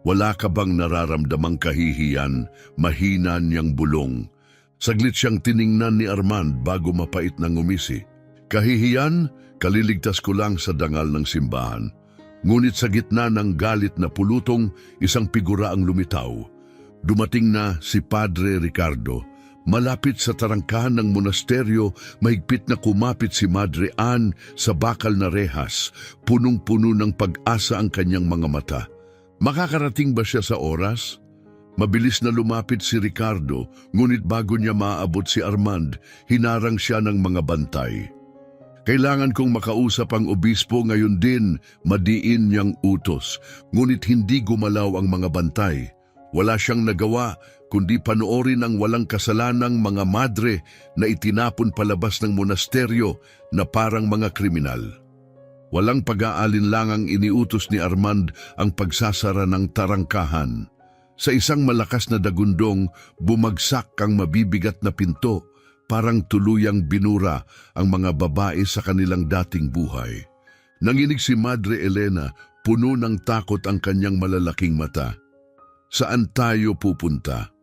Wala ka bang nararamdamang kahihiyan, mahina niyang bulong? Saglit siyang tiningnan ni Armand bago mapait na ngumisi. Kahihiyan, kaliligtas ko lang sa dangal ng simbahan. Ngunit sa gitna ng galit na pulutong, isang figura ang lumitaw. Dumating na si Padre Ricardo. Malapit sa tarangkahan ng monasteryo, mahigpit na kumapit si Madre Ann sa bakal na rehas. Punong-puno ng pag-asa ang kanyang mga mata. Makakarating ba siya sa oras? Mabilis na lumapit si Ricardo, ngunit bago niya maaabot si Armand, hinarang siya ng mga bantay. Kailangan kong makausap ang obispo ngayon din, madiin niyang utos, ngunit hindi gumalaw ang mga bantay. Wala siyang nagawa kundi panoorin ang walang kasalanang mga madre na itinapon palabas ng monasteryo na parang mga kriminal. Walang pag-aalinlangang iniutos ni Armand ang pagsasara ng tarangkahan. Sa isang malakas na dagundong, bumagsak ang mabibigat na pinto, parang tuluyang binura ang mga babae sa kanilang dating buhay. Nanginig si Madre Elena, puno ng takot ang kanyang malalaking mata. Saan tayo pupunta?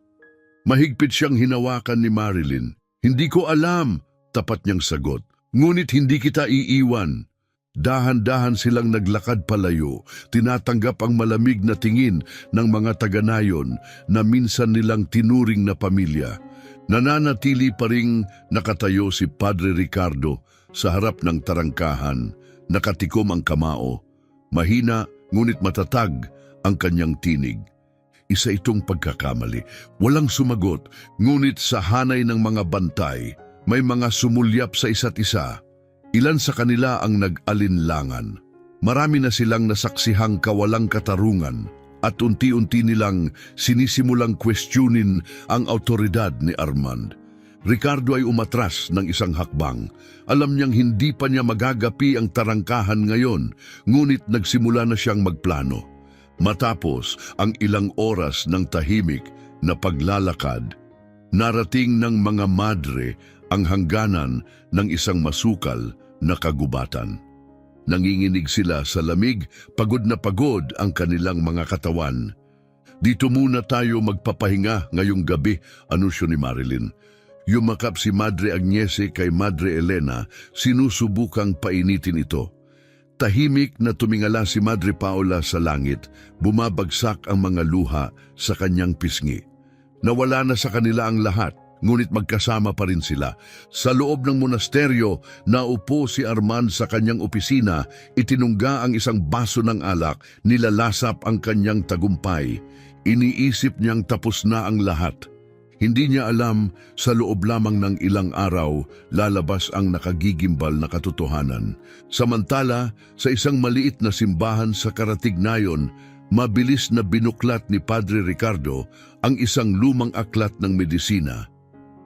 Mahigpit siyang hinawakan ni Marilyn. Hindi ko alam, tapat niyang sagot. Ngunit hindi kita iiwan. Dahan-dahan silang naglakad palayo, tinatanggap ang malamig na tingin ng mga taga-nayon na minsan nilang tinuring na pamilya. Nananatili pa ring nakatayo si Padre Ricardo sa harap ng tarangkahan, nakatikom ang kamao. Mahina ngunit matatag ang kanyang tinig. Isa itong pagkakamali. Walang sumagot, ngunit sa hanay ng mga bantay, may mga sumulyap sa isa't isa. Ilan sa kanila ang nag-alinlangan. Marami na silang nasaksihang kawalang katarungan at unti-unti nilang sinisimulang questionin ang autoridad ni Armand. Ricardo ay umatras ng isang hakbang. Alam niyang hindi pa niya magagapi ang tarangkahan ngayon, ngunit nagsimula na siyang magplano. Matapos ang ilang oras ng tahimik na paglalakad, narating ng mga madre ang hangganan ng isang masukal na kagubatan. Nanginginig sila sa lamig, pagod na pagod ang kanilang mga katawan. Dito muna tayo magpapahinga ngayong gabi, anunsyo ni Marilyn. Yumakap si Madre Agnese kay Madre Elena, sinusubukang painitin ito. Tahimik na tumingala si Madre Paula sa langit, bumabagsak ang mga luha sa kanyang pisngi. Nawala na sa kanila ang lahat, ngunit magkasama pa rin sila. Sa loob ng monasteryo, naupo si Armand sa kanyang opisina, itinungga ang isang baso ng alak, nilalasap ang kanyang tagumpay. Iniisip niyang tapos na ang lahat. Hindi niya alam, sa loob lamang ng ilang araw, lalabas ang nakagigimbal na katotohanan. Samantala, sa isang maliit na simbahan sa Karatignayon, mabilis na binuklat ni Padre Ricardo ang isang lumang aklat ng medisina.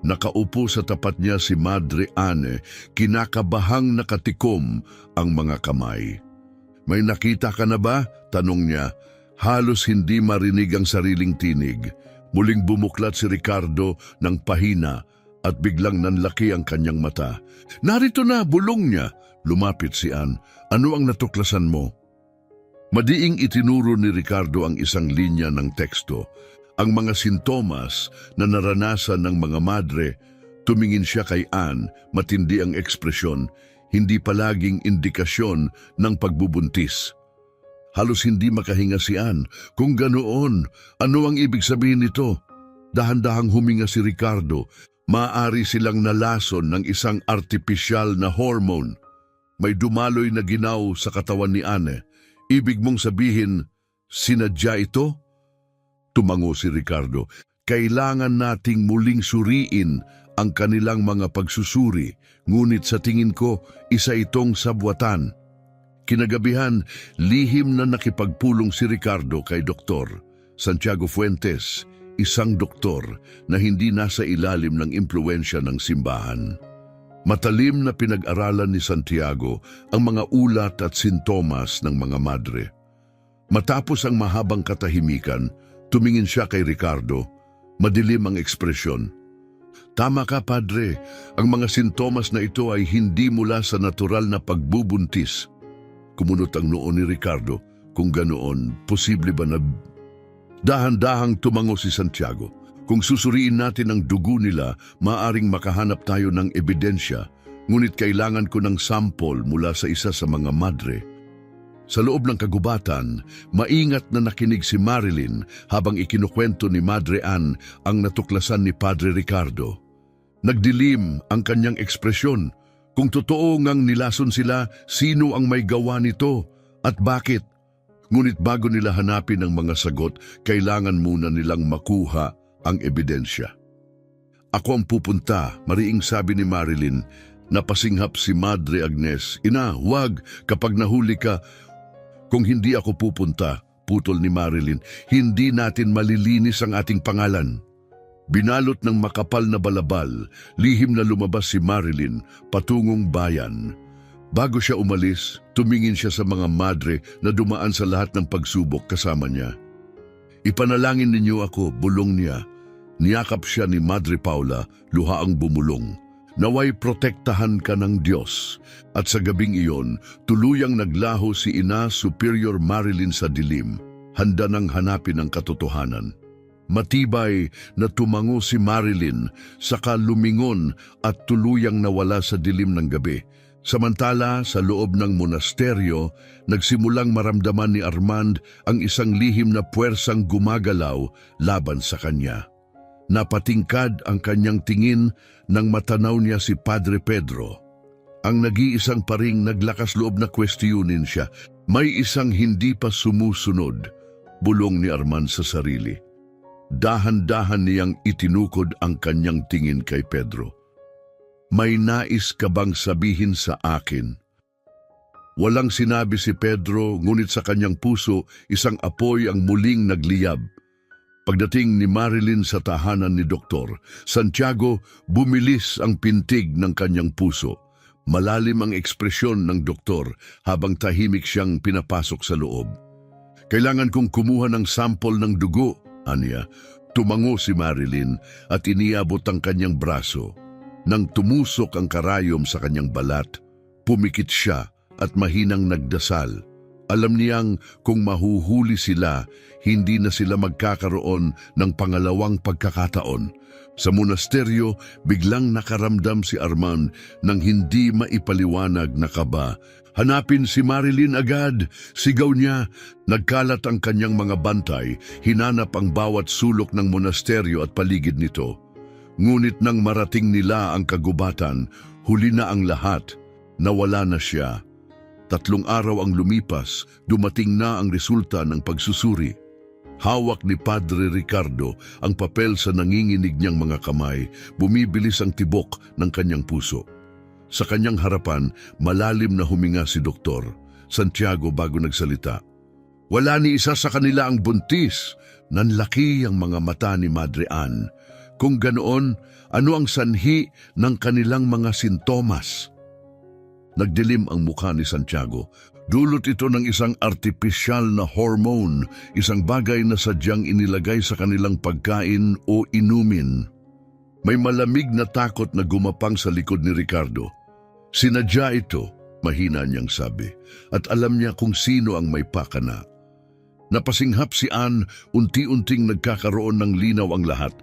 Nakaupo sa tapat niya si Madre Anne, kinakabahang nakatikom ang mga kamay. May nakita ka na ba? Tanong niya. Halos hindi marinig ang sariling tinig. Muling bumuklat si Ricardo ng pahina at biglang nanlaki ang kanyang mata. Narito na, bulong niya. Lumapit si Ann. Ano ang natuklasan mo? Madiing itinuro ni Ricardo ang isang linya ng teksto. Ang mga sintomas na naranasan ng mga madre. Tumingin siya kay Ann, matindi ang ekspresyon, hindi palaging indikasyon ng pagbubuntis. Halos hindi makahinga si Ann. Kung ganoon, ano ang ibig sabihin nito? Dahan-dahang huminga si Ricardo. Maaari silang nalason ng isang artipisyal na hormone. May dumaloy na ginaw sa katawan ni Anne. Ibig mong sabihin, sinadya ito? Tumango si Ricardo. Kailangan nating muling suriin ang kanilang mga pagsusuri, ngunit sa tingin ko, isa itong sabwatan. Kinagabihan, lihim na nakipagpulong si Ricardo kay Dr. Santiago Fuentes, isang doktor na hindi nasa ilalim ng impluensya ng simbahan. Matalim na pinag-aralan ni Santiago ang mga ulat at sintomas ng mga madre. Matapos ang mahabang katahimikan, tumingin siya kay Ricardo. Madilim ang ekspresyon. Tama ka, Padre. Ang mga sintomas na ito ay hindi mula sa natural na pagbubuntis. Kumunot ang noo ni Ricardo. Kung ganoon, posible ba na... Dahan-dahang tumango si Santiago. Kung susuriin natin ang dugo nila, maaring makahanap tayo ng ebidensya. Ngunit kailangan ko ng sample mula sa isa sa mga madre. Sa loob ng kagubatan, maingat na nakinig si Marilyn habang ikinukwento ni Madre Ann ang natuklasan ni Padre Ricardo. Nagdilim ang kanyang ekspresyon. Kung totoo ngang nilason sila, sino ang may gawa nito at bakit? Ngunit bago nila hanapin ang mga sagot, kailangan muna nilang makuha ang ebidensya. Ako ang pupunta, mariing sabi ni Marilyn. Napasinghap si Madre Agnes. Ina, huwag, kapag nahuli ka. Kung hindi ako pupunta, putol ni Marilyn, hindi natin malilinis ang ating pangalan. Binalot ng makapal na balabal, lihim na lumabas si Marilyn patungong bayan. Bago siya umalis, tumingin siya sa mga madre na dumaan sa lahat ng pagsubok kasama niya. Ipanalangin ninyo ako, bulong niya. Niyakap siya ni Madre Paula, luhaang bumulong. Naway protektahan ka ng Diyos. At sa gabing iyon, tuluyang naglaho si Ina Superior Marilyn sa dilim, handa nang hanapin ang katotohanan. Matibay na tumango si Marilyn, saka lumingon at tuluyang nawala sa dilim ng gabi. Samantala, sa loob ng monasteryo, nagsimulang maramdaman ni Armand ang isang lihim na puwersang gumagalaw laban sa kanya. Napatingkad ang kanyang tingin nang matanaw niya si Padre Pedro. Ang nag-iisang paring naglakas loob na kwestiyunin siya. May isang hindi pa sumusunod, bulong ni Armand sa sarili. Dahan-dahan niyang itinukod ang kanyang tingin kay Pedro. May nais ka bang sabihin sa akin? Walang sinabi si Pedro, ngunit sa kanyang puso, isang apoy ang muling nagliyab. Pagdating ni Marilyn sa tahanan ni Dr. Santiago, bumilis ang pintig ng kanyang puso. Malalim ang ekspresyon ng doktor habang tahimik siyang pinapasok sa loob. Kailangan kong kumuha ng sample ng dugo, aniya. Tumango si Marilyn at iniabot ang kanyang braso. Nang tumusok ang karayom sa kanyang balat, pumikit siya at mahinang nagdasal. Alam niyang kung mahuhuli sila, hindi na sila magkakaroon ng pangalawang pagkakataon. Sa monasteryo, biglang nakaramdam si Armand ng hindi maipaliwanag na kaba. Hanapin si Marilyn agad, sigaw niya. Nagkalat ang kanyang mga bantay, hinanap ang bawat sulok ng monasteryo at paligid nito. Ngunit nang marating nila ang kagubatan, huli na ang lahat, nawala na siya. 3 araw ang lumipas, dumating na ang resulta ng pagsusuri. Hawak ni Padre Ricardo ang papel sa nanginginig niyang mga kamay, bumibilis ang tibok ng kanyang puso. Sa kanyang harapan, malalim na huminga si Dr. Santiago bago nagsalita. Wala ni isa sa kanila ang buntis. Nanlaki ang mga mata ni Madre Ann. Kung ganoon, ano ang sanhi ng kanilang mga sintomas? Nagdilim ang mukha ni Santiago. Dulot ito ng isang artipisyal na hormone, isang bagay na sadyang inilagay sa kanilang pagkain o inumin. May malamig na takot na gumapang sa likod ni Ricardo. Sinadya ito, mahina niyang sabi, at alam niya kung sino ang may pakana. Napasinghap si Anne, unti-unting nagkakaroon ng linaw ang lahat.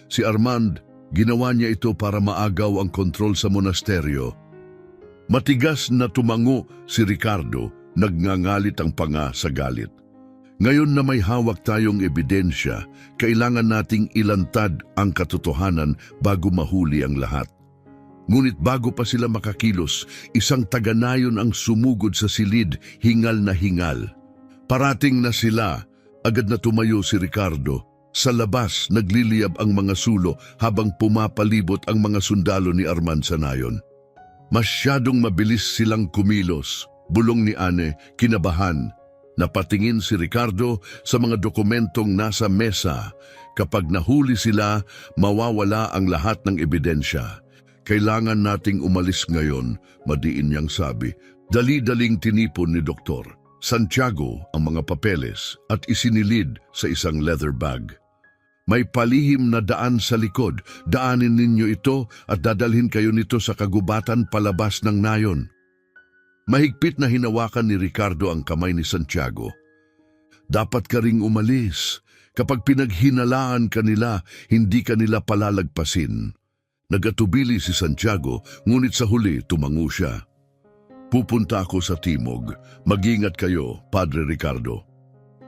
Si Armand, ginawa niya ito para maagaw ang kontrol sa monasteryo. Matigas na tumango si Ricardo, nagngangalit ang panga sa galit. Ngayon na may hawak tayong ebidensya, kailangan nating ilantad ang katotohanan bago mahuli ang lahat. Ngunit bago pa sila makakilos, isang taga-nayon ang sumugod sa silid, hingal na hingal. Parating na sila, agad na tumayo si Ricardo. Sa labas, nagliliyab ang mga sulo habang pumapalibot ang mga sundalo ni Armand sa nayon. Masyadong mabilis silang kumilos, bulong ni Anne, kinabahan. Napatingin si Ricardo sa mga dokumentong nasa mesa. Kapag nahuli sila, mawawala ang lahat ng ebidensya. Kailangan nating umalis ngayon, madiin niyang sabi. Dali-daling tinipon ni Dr. Santiago ang mga papeles at isinilid sa isang leather bag. May palihim na daan sa likod. Daanin ninyo ito at dadalhin kayo nito sa kagubatan palabas ng nayon. Mahigpit na hinawakan ni Ricardo ang kamay ni Santiago. Dapat ka ring umalis. Kapag pinaghinalaan ka nila, hindi ka nila palalagpasin. Nagatubili si Santiago, ngunit sa huli tumango siya. Pupunta ako sa timog. Mag-ingat kayo, Padre Ricardo.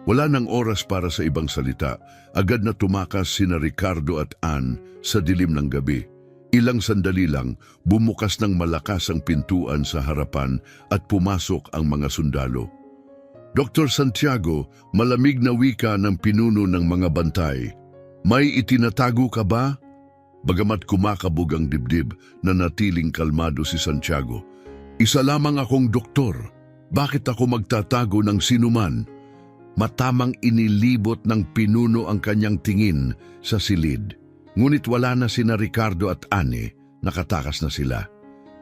Wala nang oras para sa ibang salita. Agad na tumakas sina Ricardo at Anne sa dilim ng gabi. Ilang sandali lang, bumukas ng malakas ang pintuan sa harapan at pumasok ang mga sundalo. Dr. Santiago, malamig na wika ng pinuno ng mga bantay. May itinatago ka ba? Bagamat kumakabog ang dibdib, nanatiling kalmado si Santiago. Isa lamang akong doktor. Bakit ako magtatago ng sinuman? Matamang inilibot ng pinuno ang kanyang tingin sa silid. Ngunit wala na sina Ricardo at Anne, nakatakas na sila.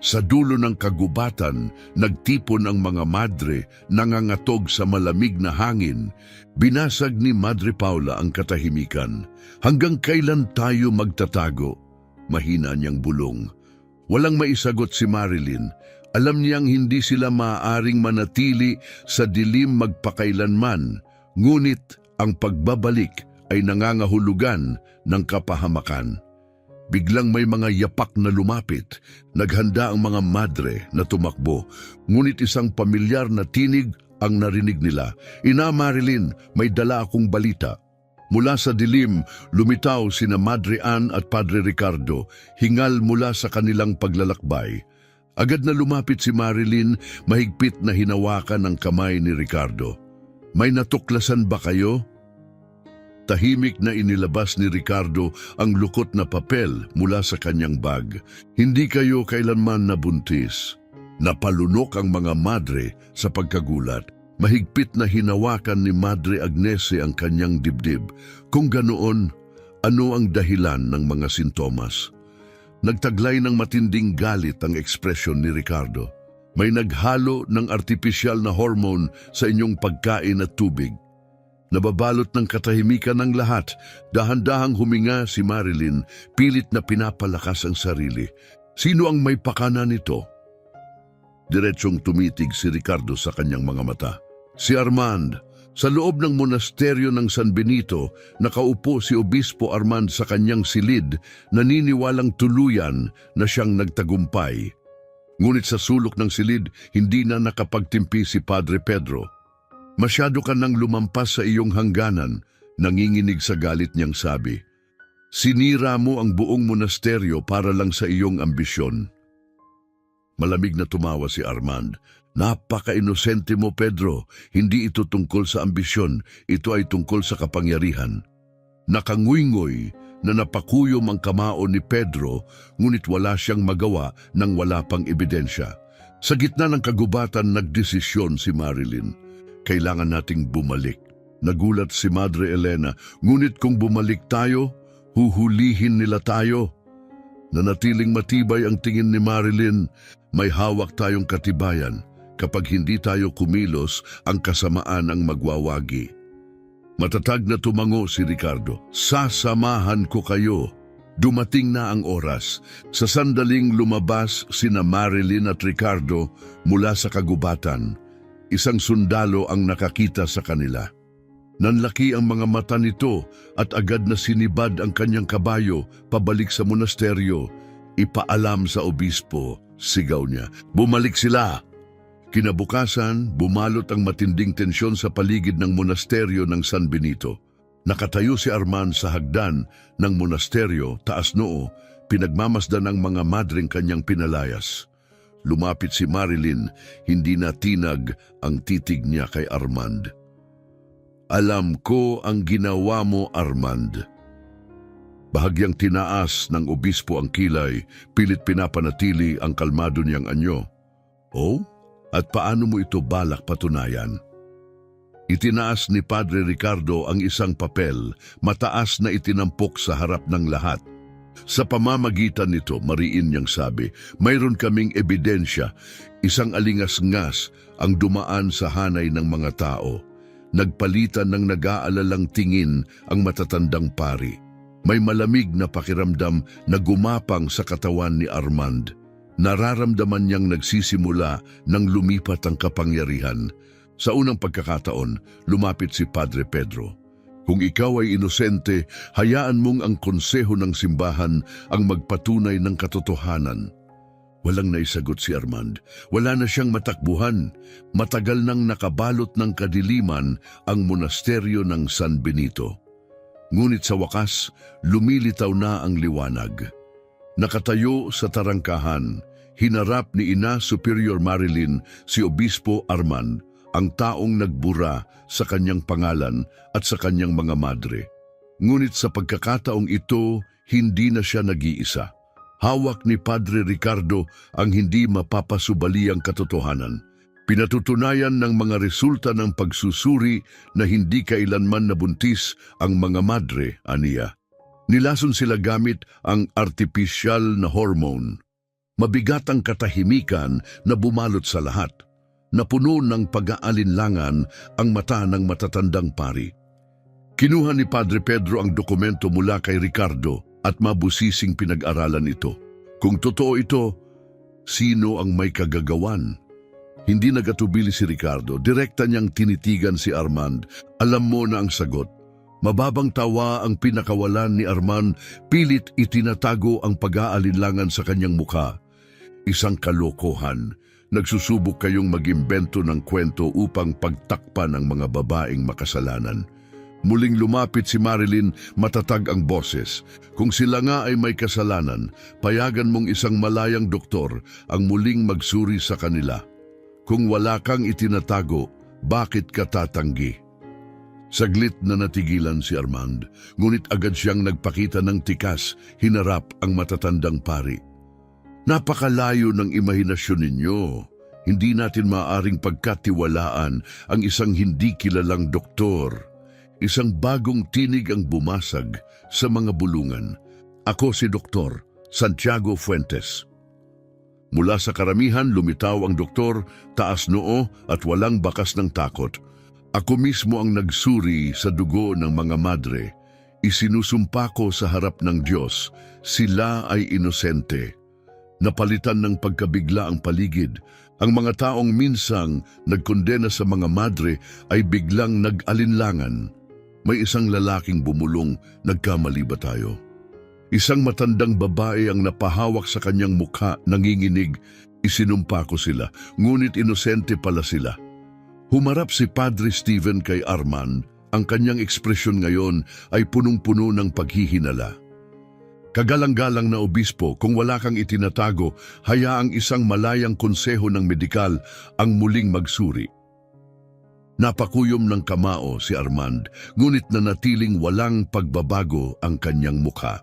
Sa dulo ng kagubatan, nagtipon ang mga madre, nangangatog sa malamig na hangin. Binasag ni Madre Paula ang katahimikan. Hanggang kailan tayo magtatago? Mahina niyang bulong. Walang maisagot si Marilyn. Alam niyang hindi sila maaaring manatili sa dilim magpakailanman, ngunit ang pagbabalik ay nangangahulugan ng kapahamakan. Biglang may mga yapak na lumapit, naghanda ang mga madre na tumakbo, ngunit isang pamilyar na tinig ang narinig nila. Ina Marilyn, may dala akong balita. Mula sa dilim, lumitaw sina Madre Anne at Padre Ricardo, hingal mula sa kanilang paglalakbay. Agad na lumapit si Marilyn, mahigpit na hinawakan ang kamay ni Ricardo. May natuklasan ba kayo? Tahimik na inilabas ni Ricardo ang lukot na papel mula sa kanyang bag. Hindi kayo kailanman nabuntis. Napalunok ang mga madre sa pagkagulat. Mahigpit na hinawakan ni Madre Agnese ang kanyang dibdib. Kung ganoon, ano ang dahilan ng mga sintomas? Nagtaglay ng matinding galit ang ekspresyon ni Ricardo. May naghalo ng artipisyal na hormone sa inyong pagkain at tubig. Nababalot ng katahimikan ng lahat, dahan-dahang huminga si Marilyn, pilit na pinapalakas ang sarili. Sino ang may pakana nito? Diretsyong tumitig si Ricardo sa kanyang mga mata. Si Armand. Sa loob ng monasteryo ng San Benito, nakaupo si Obispo Armand sa kanyang silid, naniniwalang tuluyan na siyang nagtagumpay. Ngunit sa sulok ng silid, hindi na nakapagtimpi si Padre Pedro. Masyado ka nang lumampas sa iyong hangganan, nanginginig sa galit niyang sabi. Sinira mo ang buong monasteryo para lang sa iyong ambisyon. Malamig na tumawa si Armand. Napaka-inosente mo, Pedro. Hindi ito tungkol sa ambisyon, ito ay tungkol sa kapangyarihan. Nakanguyngoy na napakuyom ang kamao ni Pedro, ngunit wala siyang magawa nang wala pang ebidensya. Sa gitna ng kagubatan, nagdesisyon si Marilyn. Kailangan nating bumalik. Nagulat si Madre Elena, ngunit kung bumalik tayo, huhulihin nila tayo. Nanatiling matibay ang tingin ni Marilyn. May hawak tayong katibayan. Kapag hindi tayo kumilos, ang kasamaan ang magwawagi. Matatag na tumango si Ricardo. Sasamahan ko kayo. Dumating na ang oras. Sa sandaling lumabas sina Marilyn at Ricardo mula sa kagubatan. Isang sundalo ang nakakita sa kanila. Nanlaki ang mga mata nito at agad na sinibad ang kanyang kabayo pabalik sa monasteryo. Ipaalam sa obispo, sigaw niya. Bumalik sila! Kinabukasan, bumalot ang matinding tensyon sa paligid ng monasteryo ng San Benito. Nakatayo si Armand sa hagdan ng monasteryo, taas noo, pinagmamasdan ng mga madring kanyang pinalayas. Lumapit si Marilyn, hindi na tinag ang titig niya kay Armand. Alam ko ang ginawa mo, Armand. Bahagyang tinaas ng obispo ang kilay, pilit pinapanatili ang kalmado niyang anyo. Oh? At paano mo ito balak patunayan? Itinaas ni Padre Ricardo ang isang papel, mataas na itinampok sa harap ng lahat. Sa pamamagitan nito, mariin niyang sabi, mayroon kaming ebidensya, isang alingas-ngas ang dumaan sa hanay ng mga tao. Nagpalitan ng nag-aalalang tingin ang matatandang pari. May malamig na pakiramdam na gumapang sa katawan ni Armand. Nararamdaman niyang nagsisimula nang lumipat ang kapangyarihan. Sa unang pagkakataon, lumapit si Padre Pedro. Kung ikaw ay inosente, hayaan mong ang konseho ng simbahan ang magpatunay ng katotohanan. Walang naisagot si Armand. Wala na siyang matakbuhan. Matagal nang nakabalot ng kadiliman ang monasteryo ng San Benito. Ngunit sa wakas, lumilitaw na ang liwanag. Nakatayo sa tarangkahan, hinarap ni Ina Superior Marilyn si Obispo Armand, ang taong nagbura sa kanyang pangalan at sa kanyang mga madre. Ngunit sa pagkakataong ito, hindi na siya nag-iisa. Hawak ni Padre Ricardo ang hindi mapapasubaliang katotohanan. Pinatutunayan ng mga resulta ng pagsusuri na hindi kailanman nabuntis ang mga madre, aniya. Nilason sila gamit ang artipisyal na hormone. Mabigat ang katahimikan na bumalot sa lahat. Napuno ng pag-aalinlangan ang mata ng matatandang pari. Kinuha ni Padre Pedro ang dokumento mula kay Ricardo at mabusising pinag-aralan ito. Kung totoo ito, sino ang may kagagawan? Hindi nagatubili si Ricardo, direkta niyang tinitigan si Armand. Alam mo na ang sagot. Mababang tawa ang pinakawalan ni Armand, pilit itinatago ang pag-aalinlangan sa kanyang mukha. Isang kalokohan. Nagsusubok kayong mag-imbento ng kwento upang pagtakpan ang mga babaeng makasalanan. Muling lumapit si Marilyn, matatag ang boses. Kung sila nga ay may kasalanan, payagan mong isang malayang doktor ang muling magsuri sa kanila. Kung wala kang itinatago, bakit ka tatanggi? Saglit na natigilan si Armand, ngunit agad siyang nagpakita ng tikas, hinarap ang matatandang pari. Napakalayo ng imahinasyon ninyo. Hindi natin maaaring pagkatiwalaan ang isang hindi kilalang doktor. Isang bagong tinig ang bumasag sa mga bulungan. Ako si Dr. Santiago Fuentes. Mula sa karamihan, lumitaw ang doktor, taas noo at walang bakas ng takot. Ako mismo ang nagsuri sa dugo ng mga madre. Isinusumpa ko sa harap ng Diyos, sila ay inosente. Napalitan ng pagkabigla ang paligid. Ang mga taong minsang nagkondena sa mga madre ay biglang nag-alinlangan. May isang lalaking bumulong, nagkamali ba tayo? Isang matandang babae ang napahawak sa kanyang mukha, nanginginig. Isinumpa ko sila, ngunit inosente pala sila. Humarap si Padre Steven kay Armand. Ang kanyang ekspresyon ngayon ay punong-puno ng paghihinala. Kagalang-galang na obispo, kung wala kang itinatago, hayaang isang malayang konseho ng medikal ang muling magsuri. Napakuyom ng kamao si Armand, ngunit nanatiling walang pagbabago ang kanyang mukha.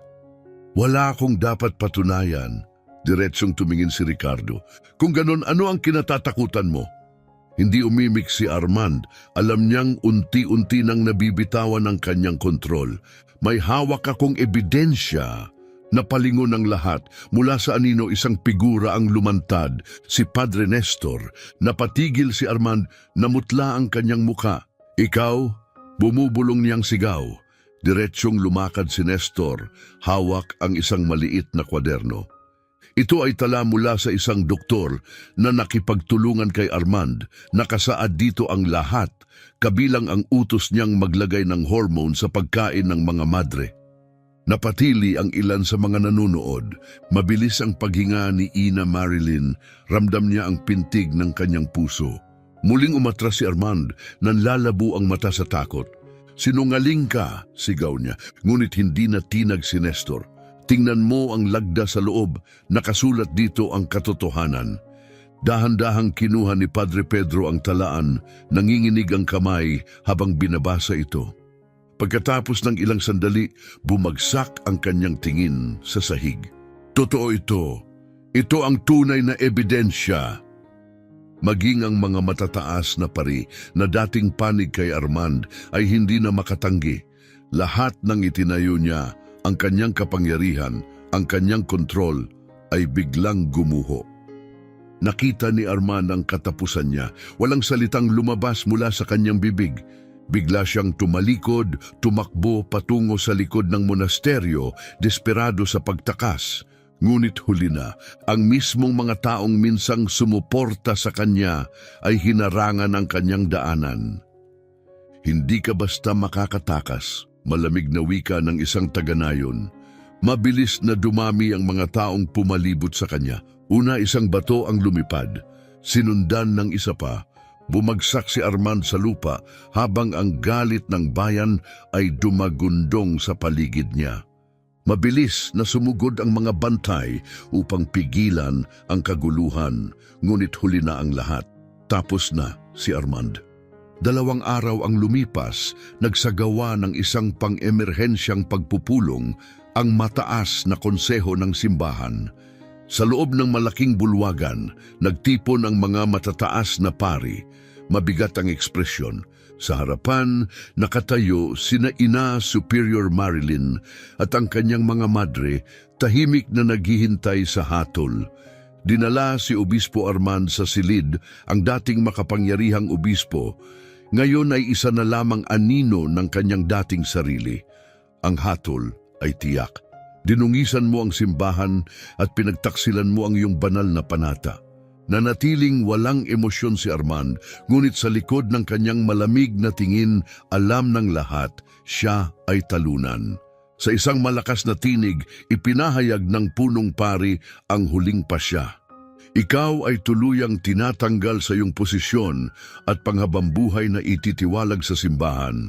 Wala akong dapat patunayan. Diretsong tumingin si Ricardo. Kung ganon, ano ang kinatatakutan mo? Hindi umimik si Armand. Alam niyang unti-unti nang nabibitawan ang kanyang kontrol. May hawak akong ebidensya. Napalingon ng lahat, mula sa anino isang figura ang lumantad, si Padre Nestor. Napatigil si Armand, namutla ang kanyang muka. Ikaw? Bumubulong niyang sigaw. Diretsyong lumakad si Nestor, hawak ang isang maliit na kwaderno. Ito ay tala mula sa isang doktor na nakipagtulungan kay Armand. Nakasaad dito ang lahat, kabilang ang utos niyang maglagay ng hormone sa pagkain ng mga madre. Napatili ang ilan sa mga nanunood. Mabilis ang paghinga ni Ina Marilyn. Ramdam niya ang pintig ng kanyang puso. Muling umatras si Armand, nanlalabo ang mata sa takot. Sinungaling ka, sigaw niya, ngunit hindi na tinag si Nestor. Tingnan mo ang lagda sa loob, nakasulat dito ang katotohanan. Dahan-dahang kinuha ni Padre Pedro ang talaan, nanginginig ang kamay habang binabasa ito. Pagkatapos ng ilang sandali, bumagsak ang kanyang tingin sa sahig. Totoo ito. Ito ang tunay na ebidensya. Maging ang mga matataas na pari na dating panig kay Armand ay hindi na makatanggi. Lahat ng itinayo niya, ang kanyang kapangyarihan, ang kanyang kontrol, ay biglang gumuho. Nakita ni Armand ang katapusan niya. Walang salitang lumabas mula sa kanyang bibig. Bigla siyang tumalikod, tumakbo patungo sa likod ng monasteryo, desperado sa pagtakas. Ngunit huli na, ang mismong mga taong minsang sumuporta sa kanya ay hinarangan ang kanyang daanan. Hindi ka basta makakatakas, malamig na wika ng isang taga-Nayon. Mabilis na dumami ang mga taong pumalibot sa kanya. Una, isang bato ang lumipad. Sinundan ng isa pa. Bumagsak si Armand sa lupa habang ang galit ng bayan ay dumagundong sa paligid niya. Mabilis na sumugod ang mga bantay upang pigilan ang kaguluhan, ngunit huli na ang lahat. Tapos na si Armand. 2 araw ang lumipas, nagsagawa ng isang pang-emerhensyang pagpupulong ang mataas na konseho ng simbahan. Sa loob ng malaking bulwagan, nagtipon ang mga matataas na pari. Mabigat ang ekspresyon. Sa harapan, nakatayo sina Ina Superior Marilyn at ang kanyang mga madre, tahimik na naghihintay sa hatol. Dinala si Obispo Armand sa silid, ang dating makapangyarihang obispo. Ngayon ay isa na lamang anino ng kanyang dating sarili. Ang hatol ay tiyak. Dinungisan mo ang simbahan at pinagtaksilan mo ang iyong banal na panata. Nanatiling walang emosyon si Armand, ngunit sa likod ng kanyang malamig na tingin, alam ng lahat, siya ay talunan. Sa isang malakas na tinig, ipinahayag ng punong pari ang huling pasya. Ikaw ay tuluyang tinatanggal sa iyong posisyon at panghabambuhay na ititiwalag sa simbahan.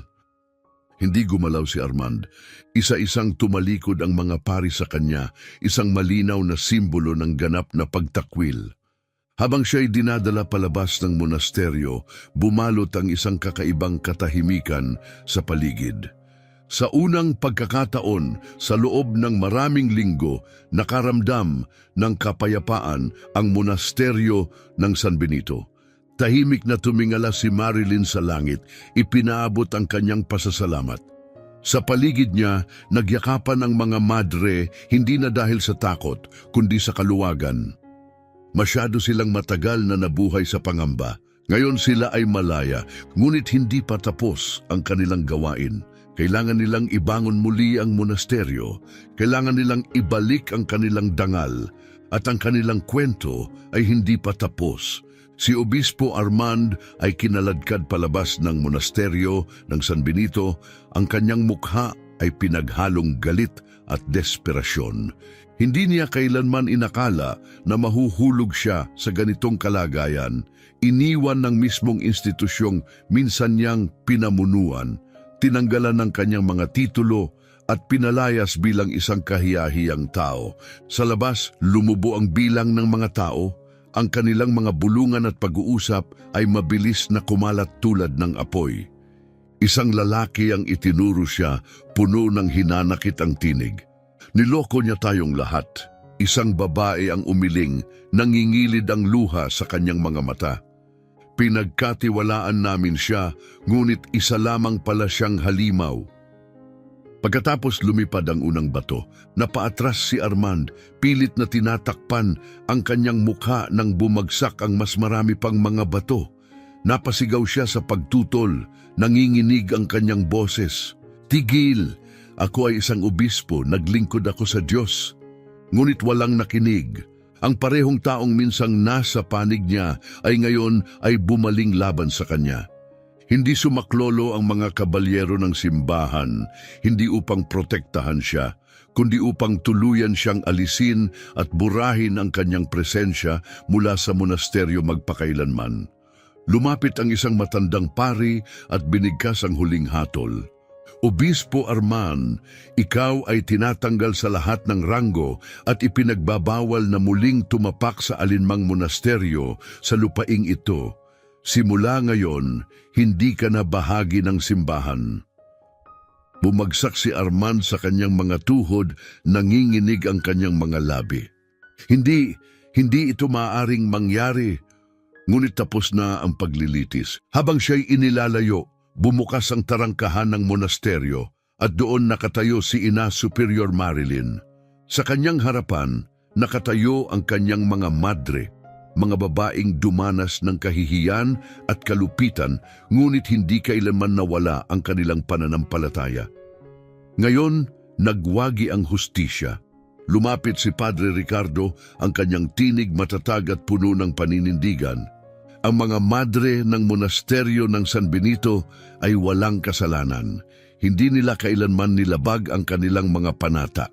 Hindi gumalaw si Armand. Isa-isang tumalikod ang mga pari sa kanya, isang malinaw na simbolo ng ganap na pagtakwil. Habang siya'y dinadala palabas ng monasteryo, bumalot ang isang kakaibang katahimikan sa paligid. Sa unang pagkakataon, sa loob ng maraming linggo, nakaramdam ng kapayapaan ang monasteryo ng San Benito. Tahimik na tumingala si Marilyn sa langit, ipinaabot ang kanyang pasasalamat. Sa paligid niya, nagyakapan ang mga madre, hindi na dahil sa takot, kundi sa kaluwagan. Masyado silang matagal na nabuhay sa pangamba. Ngayon sila ay malaya, ngunit hindi pa tapos ang kanilang gawain. Kailangan nilang ibangon muli ang monasteryo, kailangan nilang ibalik ang kanilang dangal, at ang kanilang kwento ay hindi pa tapos. Si Obispo Armand ay kinaladkad palabas ng monasteryo ng San Benito. Ang kanyang mukha ay pinaghalong galit at desperasyon. Hindi niya kailanman inakala na mahuhulog siya sa ganitong kalagayan. Iniwan ng mismong institusyong minsan niyang pinamunuan, tinanggalan ng kanyang mga titulo at pinalayas bilang isang kahiyahiyang tao. Sa labas, lumubo ang bilang ng mga tao. Ang kanilang mga bulungan at pag-uusap ay mabilis na kumalat tulad ng apoy. Isang lalaki ang itinuro siya, puno ng hinanakit ang tinig. Niloko niya tayong lahat. Isang babae ang umiling, nangingilid ang luha sa kanyang mga mata. Pinagkatiwalaan namin siya, ngunit isa lamang pala siyang halimaw. Pagkatapos lumipad ang unang bato, napaatras si Armand, pilit na tinatakpan ang kanyang mukha nang bumagsak ang mas marami pang mga bato. Napasigaw siya sa pagtutol, nanginginig ang kanyang boses. Tigil! Ako ay isang obispo, naglingkod ako sa Diyos. Ngunit walang nakinig. Ang parehong taong minsang nasa panig niya ay ngayon ay bumaling laban sa kanya. Hindi sumaklolo ang mga kabalyero ng simbahan, hindi upang protektahan siya, kundi upang tuluyan siyang alisin at burahin ang kanyang presensya mula sa monasteryo magpakailanman. Lumapit ang isang matandang pari at binigkas ang huling hatol. Obispo Armand, ikaw ay tinatanggal sa lahat ng ranggo at ipinagbabawal na muling tumapak sa alinmang monasteryo sa lupaing ito. Simula ngayon, hindi ka na bahagi ng simbahan. Bumagsak si Armand sa kanyang mga tuhod, nanginginig ang kanyang mga labi. Hindi ito maaaring mangyari. Ngunit tapos na ang paglilitis. Habang siya'y inilalayo, bumukas ang tarangkahan ng monasteryo at doon nakatayo si Ina Superior Marilyn. Sa kanyang harapan, nakatayo ang kanyang mga madre, mga babaeng dumanas ng kahihiyan at kalupitan, ngunit hindi kailanman nawala ang kanilang pananampalataya. Ngayon, nagwagi ang hustisya. Lumapit si Padre Ricardo, ang kanyang tinig matatag at puno ng paninindigan. Ang mga madre ng monasteryo ng San Benito ay walang kasalanan. Hindi nila kailanman nilabag ang kanilang mga panata.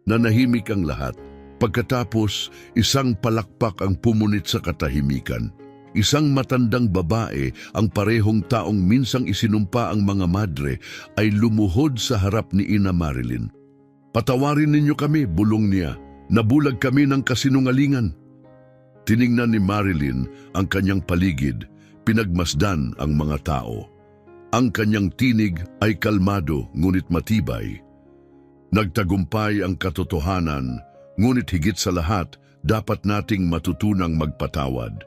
Nanahimik ang lahat. Pagkatapos, isang palakpak ang pumunit sa katahimikan. Isang matandang babae, ang parehong taong minsang isinumpa ang mga madre, ay lumuhod sa harap ni Ina Marilyn. Patawarin ninyo kami, bulong niya. Nabulag kami ng kasinungalingan. Tiningnan ni Marilyn ang kanyang paligid, pinagmasdan ang mga tao. Ang kanyang tinig ay kalmado ngunit matibay. Nagtagumpay ang katotohanan, ngunit higit sa lahat, dapat nating matutunang magpatawad.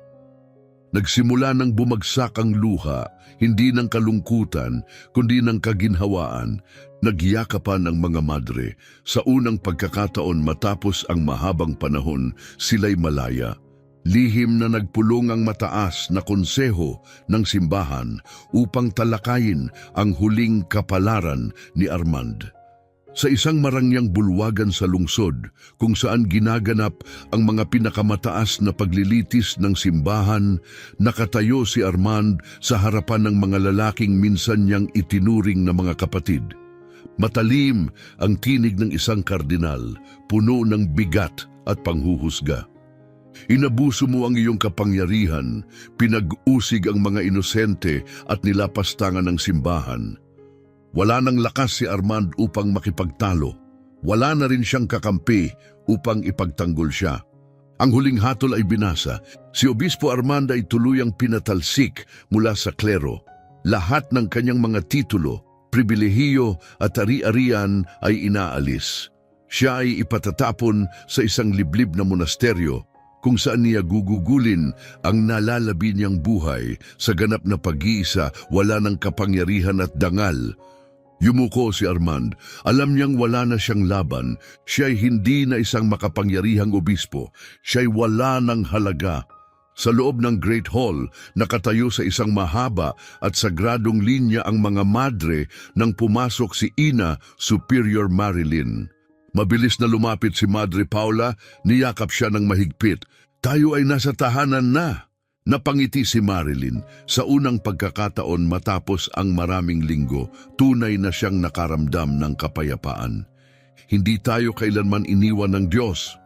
Nagsimula ng bumagsak ang luha, hindi ng kalungkutan, kundi ng kaginhawaan. Nagyakapan ang mga madre. Sa unang pagkakataon matapos ang mahabang panahon, sila'y malaya. Lihim na nagpulong ang mataas na konseho ng simbahan upang talakayin ang huling kapalaran ni Armand. Sa isang marangyang bulwagan sa lungsod kung saan ginaganap ang mga pinakamataas na paglilitis ng simbahan, nakatayo si Armand sa harapan ng mga lalaking minsan niyang itinuring na mga kapatid. Matalim ang tinig ng isang kardinal, puno ng bigat at panghuhusga. Inabuso mo ang iyong kapangyarihan, pinag-usig ang mga inosente at nilapastangan ng simbahan. Wala nang lakas si Armand upang makipagtalo. Wala na rin siyang kakampi upang ipagtanggol siya. Ang huling hatol ay binasa. Si Obispo Armand ay tuluyang pinatalsik mula sa klero. Lahat ng kanyang mga titulo, pribilehiyo at ari-arian ay inaalis. Siya ay ipatatapon sa isang liblib na monasteryo kung saan niya gugugulin ang nalalabi niyang buhay sa ganap na pag-iisa, wala ng kapangyarihan at dangal. Yumuko si Armand. Alam niyang wala na siyang laban. Siya'y hindi na isang makapangyarihang obispo. Siya'y wala ng halaga. Sa loob ng Great Hall, nakatayo sa isang mahaba at sagradong linya ang mga madre nang pumasok si Ina Superior Marilyn. Mabilis na lumapit si Madre Paula, niyakap siya ng mahigpit. Tayo ay nasa tahanan na. Napangiti si Marilyn. Sa unang pagkakataon matapos ang maraming linggo, tunay na siyang nakaramdam ng kapayapaan. Hindi tayo kailanman iniwan ng Diyos.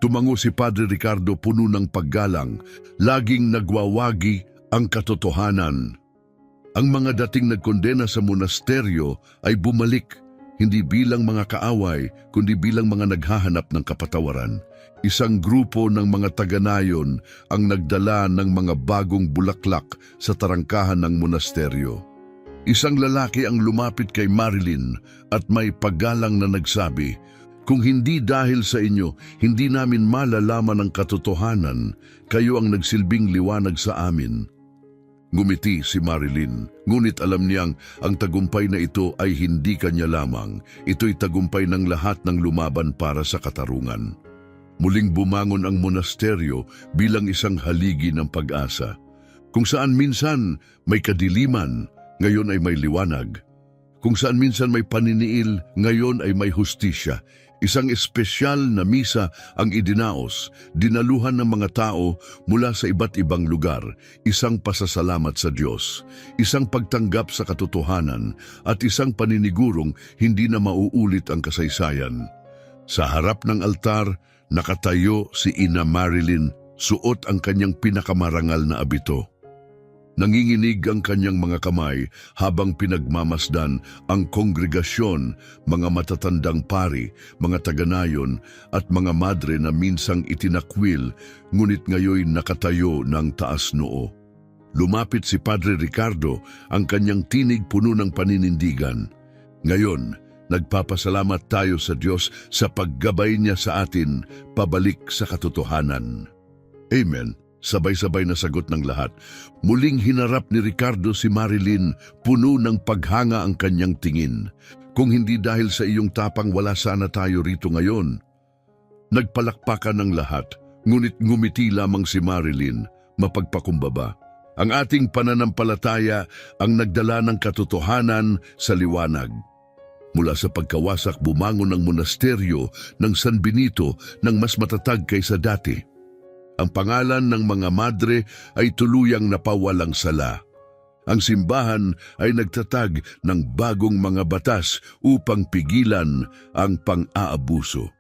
Tumango si Padre Ricardo puno ng paggalang. Laging nagwawagi ang katotohanan. Ang mga dating nagkondena sa monasteryo ay bumalik, hindi bilang mga kaaway, kundi bilang mga naghahanap ng kapatawaran. Isang grupo ng mga taga-nayon ang nagdala ng mga bagong bulaklak sa tarangkahan ng monasteryo. Isang lalaki ang lumapit kay Marilyn at may paggalang na nagsabi, "Kung hindi dahil sa inyo, hindi namin malalaman ang katotohanan. Kayo ang nagsilbing liwanag sa amin." Ngumiti si Marilyn, ngunit alam niyang ang tagumpay na ito ay hindi kanya lamang. Ito'y tagumpay ng lahat ng lumaban para sa katarungan. Muling bumangon ang monasteryo bilang isang haligi ng pag-asa. Kung saan minsan may kadiliman, ngayon ay may liwanag. Kung saan minsan may paniniil, ngayon ay may hustisya. Isang espesyal na misa ang idinaos, dinaluhan ng mga tao mula sa iba't ibang lugar, isang pasasalamat sa Diyos, isang pagtanggap sa katotohanan, at isang paninigurong hindi na mauulit ang kasaysayan. Sa harap ng altar, nakatayo si Ina Marilyn, suot ang kanyang pinakamarangal na abito. Nanginginig ang kanyang mga kamay habang pinagmamasdan ang kongregasyon, mga matatandang pari, mga taganayon at mga madre na minsang itinakwil ngunit ngayon nakatayo ng taas noo. Lumapit si Padre Ricardo, ang kanyang tinig puno ng paninindigan. Ngayon, nagpapasalamat tayo sa Diyos sa paggabay niya sa atin pabalik sa katotohanan. Amen. Sabay-sabay na sagot ng lahat. Muling hinarap ni Ricardo si Marilyn, puno ng paghanga ang kanyang tingin. Kung hindi dahil sa iyong tapang, wala sana tayo rito ngayon. Nagpalakpakan ng lahat, ngunit ngumiti lamang si Marilyn, mapagpakumbaba. Ang ating pananampalataya ang nagdala ng katotohanan sa liwanag. Mula sa pagkawasak, bumangon ang monasteryo ng San Benito ng mas matatag kaysa dati. Ang pangalan ng mga madre ay tuluyang napawalang sala. Ang simbahan ay nagtatag ng bagong mga batas upang pigilan ang pang-aabuso.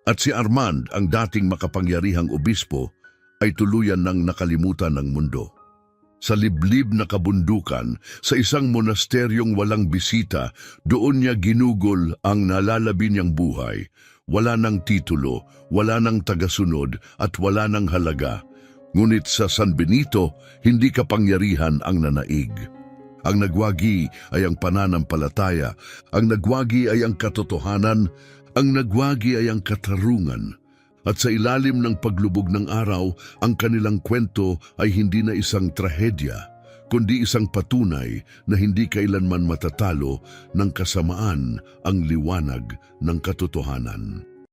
At si Armand, ang dating makapangyarihang obispo, ay tuluyan ng nakalimutan ng mundo. Sa liblib na kabundukan, sa isang monasteryong walang bisita, doon niya ginugol ang nalalabi niyang buhay. Wala ng titulo, wala ng tagasunod at wala ng halaga. Ngunit sa San Benito, hindi kapangyarihan ang nanaig. Ang nagwagi ay ang pananampalataya, ang nagwagi ay ang katotohanan, ang nagwagi ay ang katarungan. At sa ilalim ng paglubog ng araw, ang kanilang kwento ay hindi na isang trahedya, kundi isang patunay na hindi kailanman matatalo ng kasamaan ang liwanag ng katotohanan.